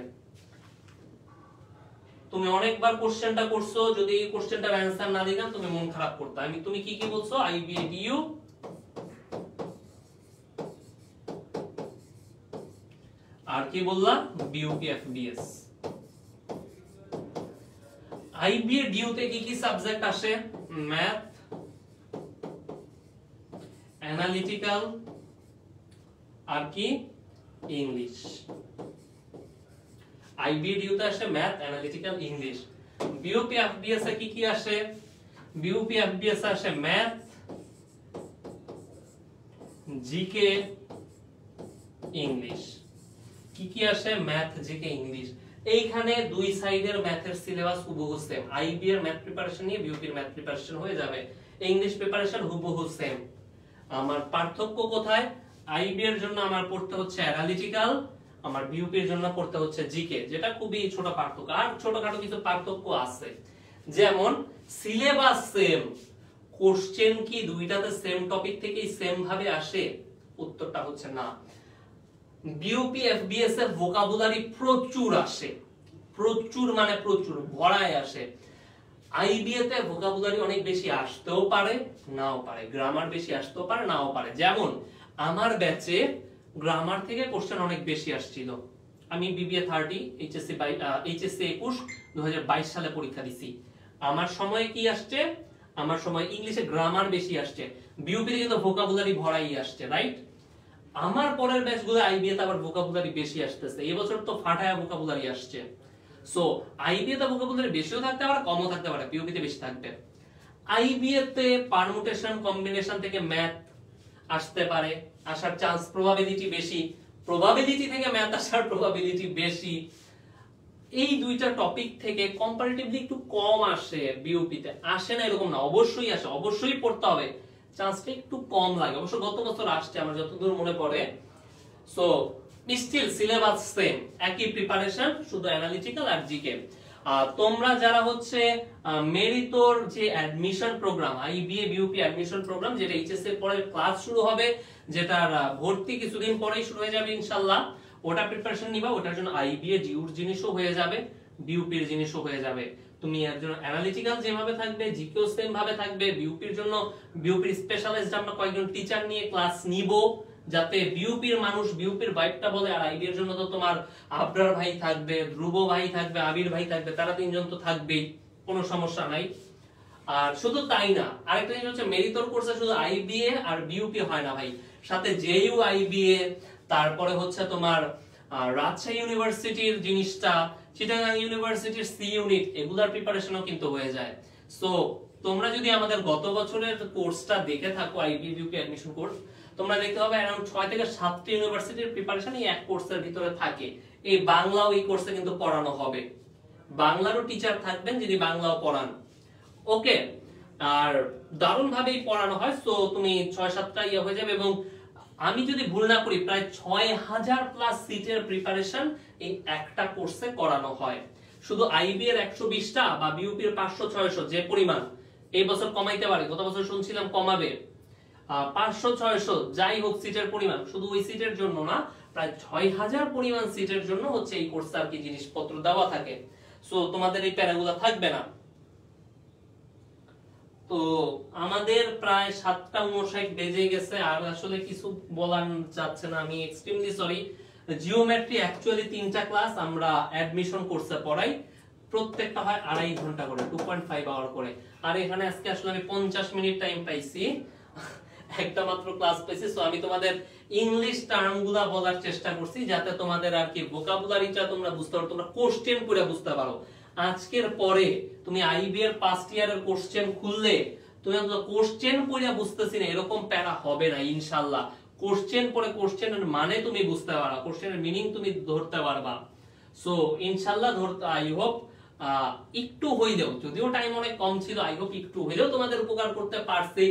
[SPEAKER 1] তুমি অনেকবার কোশ্চেনটা করছো, যদি এই কোশ্চেনটার অ্যানসার না দিতাম তুমি মন খারাপ করতে। তুমি কি কি বলছো? আইবিডিউ আর কি বললাম বিউপি এফবিএস। আইবিএ ডিউ তে কি কি সাবজেক্ট আসে? ম্যাথ, অ্যানালিটিক্যাল, আর কি ইংলিশ। আইবিএ ডিউ তে আসে math, analytical, English. BUP FBS এ কি কি আসে? বিউপি এফবিএস এ আসে ম্যাথ, জিকে, ইংলিশ। কি কি আসে? Math, GK, English. এইখানে দুই সাইডের ম্যাথের সিলেবাস হুবহু সেম। আইবি এর ম্যাথ প্রিপারেশন নিয়ে বিউপি এর ম্যাথ প্রিপারেশন হয়ে যাবে। ইংলিশ প্রিপারেশন হুবহু সেম। আমার পার্থক্য কোথায়? আইবি এর জন্য আমার পড়তে হচ্ছে অ্যানালিটিক্যাল, আমার বিউপি এর জন্য পড়তে হচ্ছে জিকে, যেটা খুবই ছোট পার্থক্য। আর ছোটখাটো কিছু পার্থক্য আছে, যেমন সিলেবাস সেম, কোশ্চেন কি দুইটাতে সেম টপিক থেকেই সেম ভাবে আসে? উত্তরটা হচ্ছে না। বিউপি এফবিএস এর ভোকাবুলারি প্রচুর আসে, প্রচুর মানে প্রচুর ভরায় আসে। আইবিএ তে ভোকাবুলারি অনেক বেশি আসতেও পারে, নাও পারে। গ্রামার বেশি আসতেও পারে, নাও পারে। যেমন আমার ব্যাচে গ্রামার থেকে কোশ্চেন অনেক বেশি আসছিল। আমি বিবিএ 30 এইচএসসি 21 2022 সালে পরীক্ষা দিছি। আমার সময় কি আসছে? আমার সময় ইংলিশে গ্রামার বেশি আসছে, বিউপি তে কিন্তু ভোকাবুলারি ভরাই আসছে, রাইট? আমার পরের ব্যাচগুলো আইবিএ তে আবার ভোকাবুলারি বেশি আসতেছে। এবছর তো ফাটায়া ভোকাবুলারি আসছে। সো আইবিএ তে ভোকাবুলারি বেশিও থাকতে পারে, কমও থাকতে পারে, বিউপি তে বেশি থাকবে। আইবিএ তে পারমুটেশন কম্বিনেশন থেকে ম্যাথ আসতে পারে, আসার চান্স প্রবাবিলিটি বেশি। প্রবাবিলিটি থেকে ম্যাথ আসার প্রবাবিলিটি বেশি। এই দুইটা টপিক থেকে কম্পারেটিভলি একটু কম আসে বিউপি তে। আসে না এরকম না, অবশ্যই আসে, অবশ্যই পড়তে হবে, চান্সটা একটু কম লাগে। অবশ্য গত বছর আসছে আমার যতদূর মনে পড়ে। সো স্টিল সিলেবাস সেম, একই প্রিপারেশন, শুধু অ্যানালিটিক্যাল আর জিকে। তোমরা যারা হচ্ছে মেরিটোর যে admission program, IBA BUP admission program, যেটা এইচএসসি এর পরে ক্লাস শুরু হবে, যেটার ভর্তি কিছুদিন পরেই শুরু হয়ে যাবে ইনশাআল্লাহ, ওটা প্রিপারেশন নিবা। ওটার জন্য আইবিএ ডিউর জিনিসও হয়ে যাবে, বিউপির জিনিসও হয়ে যাবে। তুমি এর জন্য অ্যানালিটিক্যাল যেভাবে থাকবে, জিকেও সেম ভাবে থাকবে। বিউপির জন্য বিউপির স্পেশালাইজড আমরা কয়েকজন টিচার নিয়ে ক্লাস নিব, যাতে বিউপির মানুষ বিউপির ভাইবটা বলে। আর আইবি এর জন্য তো তোমার আবরার ভাই থাকবে, ধ্রুব ভাই থাকবে, আবির ভাই থাকবে, তারা তিনজন তো থাকবেই, কোনো সমস্যা নাই। আর শুধু তাই না, আরেকটা জিনিস হচ্ছে মেরিটোর কোর্সে শুধু আইবিএ আর বিউপি হয় না ভাই, সাথে জেইউ আইবিএ, তারপরে হচ্ছে তোমার রাজশাহী ইউনিভার্সিটির জিনিসটা, চিটাগাং ইউনিভার্সিটির সি ইউনিট, এগুলার প্রিপারেশনও কিন্তু হয়ে যায়। সো তোমরা যদি আমাদের গত বছরের কোর্সটা দেখে থাকো, আইবি বিউপি অ্যাডমিশন কোর্স, তোমরা দেখতে হবে অ্যারাউন্ড 6 থেকে 7টি ইউনিভার্সিটির প্রিপারেশন এই এক কোর্সের ভিতরে থাকে। এই বাংলাও এই কোর্সে কিন্তু পড়ানো হবে, বাংলারও টিচার থাকবেন যিনি বাংলাও পড়ান। ওকে, আর দারুণ ভাবেই পড়ানো হয়। সো তুমি 6-7টা ইয়ে হয়ে যাবে। এবং আমি যদি ভুল না করি প্রায় 6000 প্লাস সিটের প্রিপারেশন এই একটা কোর্সে করানো হয়। শুধু আইবি এর 120টা বা বিউপি এর 500-600 যে পরিমাণ, এই বছর কমাইতে পারে, গত বছর শুনছিলাম কমাবে, 500-600 যাই হোক সিটের পরিমাণ, শুধু ওই সিটের জন্য না, প্রায় 6000 পরিমাণ সিটের জন্য হচ্ছে এই কোর্সে আর কি জিনিসপত্র দেওয়া থাকে। সো তোমাদের এই প্যারাগুলো থাকবে না। তো আমাদের প্রায় 7:59 বেজে গেছে, আর আসলে কিছু বলার যাচ্ছে না, আমি এক্সট্রিমলি সরি। জিওমেট্রি অ্যাকচুয়ালি 3টা ক্লাস আমরা অ্যাডমিশন কোর্সে পড়াই, প্রত্যেকটা হয় 2.5 ঘন্টা করে, 2.5 আওয়ার করে। আর এখানে আজকে আসলে আমি 50 মিনিট টাইম পাইছি, একটা মাত্র ক্লাস পেয়েছি। সো আমি তোমাদের ইংলিশ টার্মগুলো বলার চেষ্টা করছি, যাতে তোমাদের আর কি ভোকাবুলারিটা তোমরা বুঝতে পারো, তোমরা কোশ্চেন পড়ে বুঝতে পারো। আজকের পরে তুমি আইবি এর ফার্স্ট ইয়ারের কোশ্চেন খুললে তুমি কোশ্চেন পড়ে বুঝতেছি না এরকম প্যারা হবে না ইনশাআল্লাহ। কোশ্চেন পড়ে কোশ্চেনের মানে তুমি বুঝতে পারবা, কোশ্চেনের মিনিং তুমি ধরতে পারবা। সো ইনশাআল্লাহ ধরতে, আই হোপ একটু হইলেও, যদিও টাইম অনেক কম ছিল, আই হোপ একটু হইলেও তোমাদের উপকার করতে পারছি।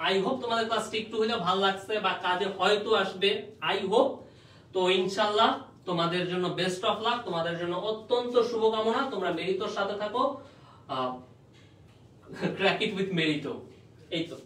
[SPEAKER 1] আই হোপ তোমাদের ক্লাসটি একটু হইলেও ভালো লাগছে বা কাজে হয়তো আসবে, আই হোপ। তো ইনশাআল্লাহ তোমাদের জন্য বেস্ট অফ লাক, তোমাদের জন্য অত্যন্ত শুভকামনা। তোমরা মেরিটোর সাথে থাকো, ক্র্যাক ইট উইথ মেরিটো। এই তো।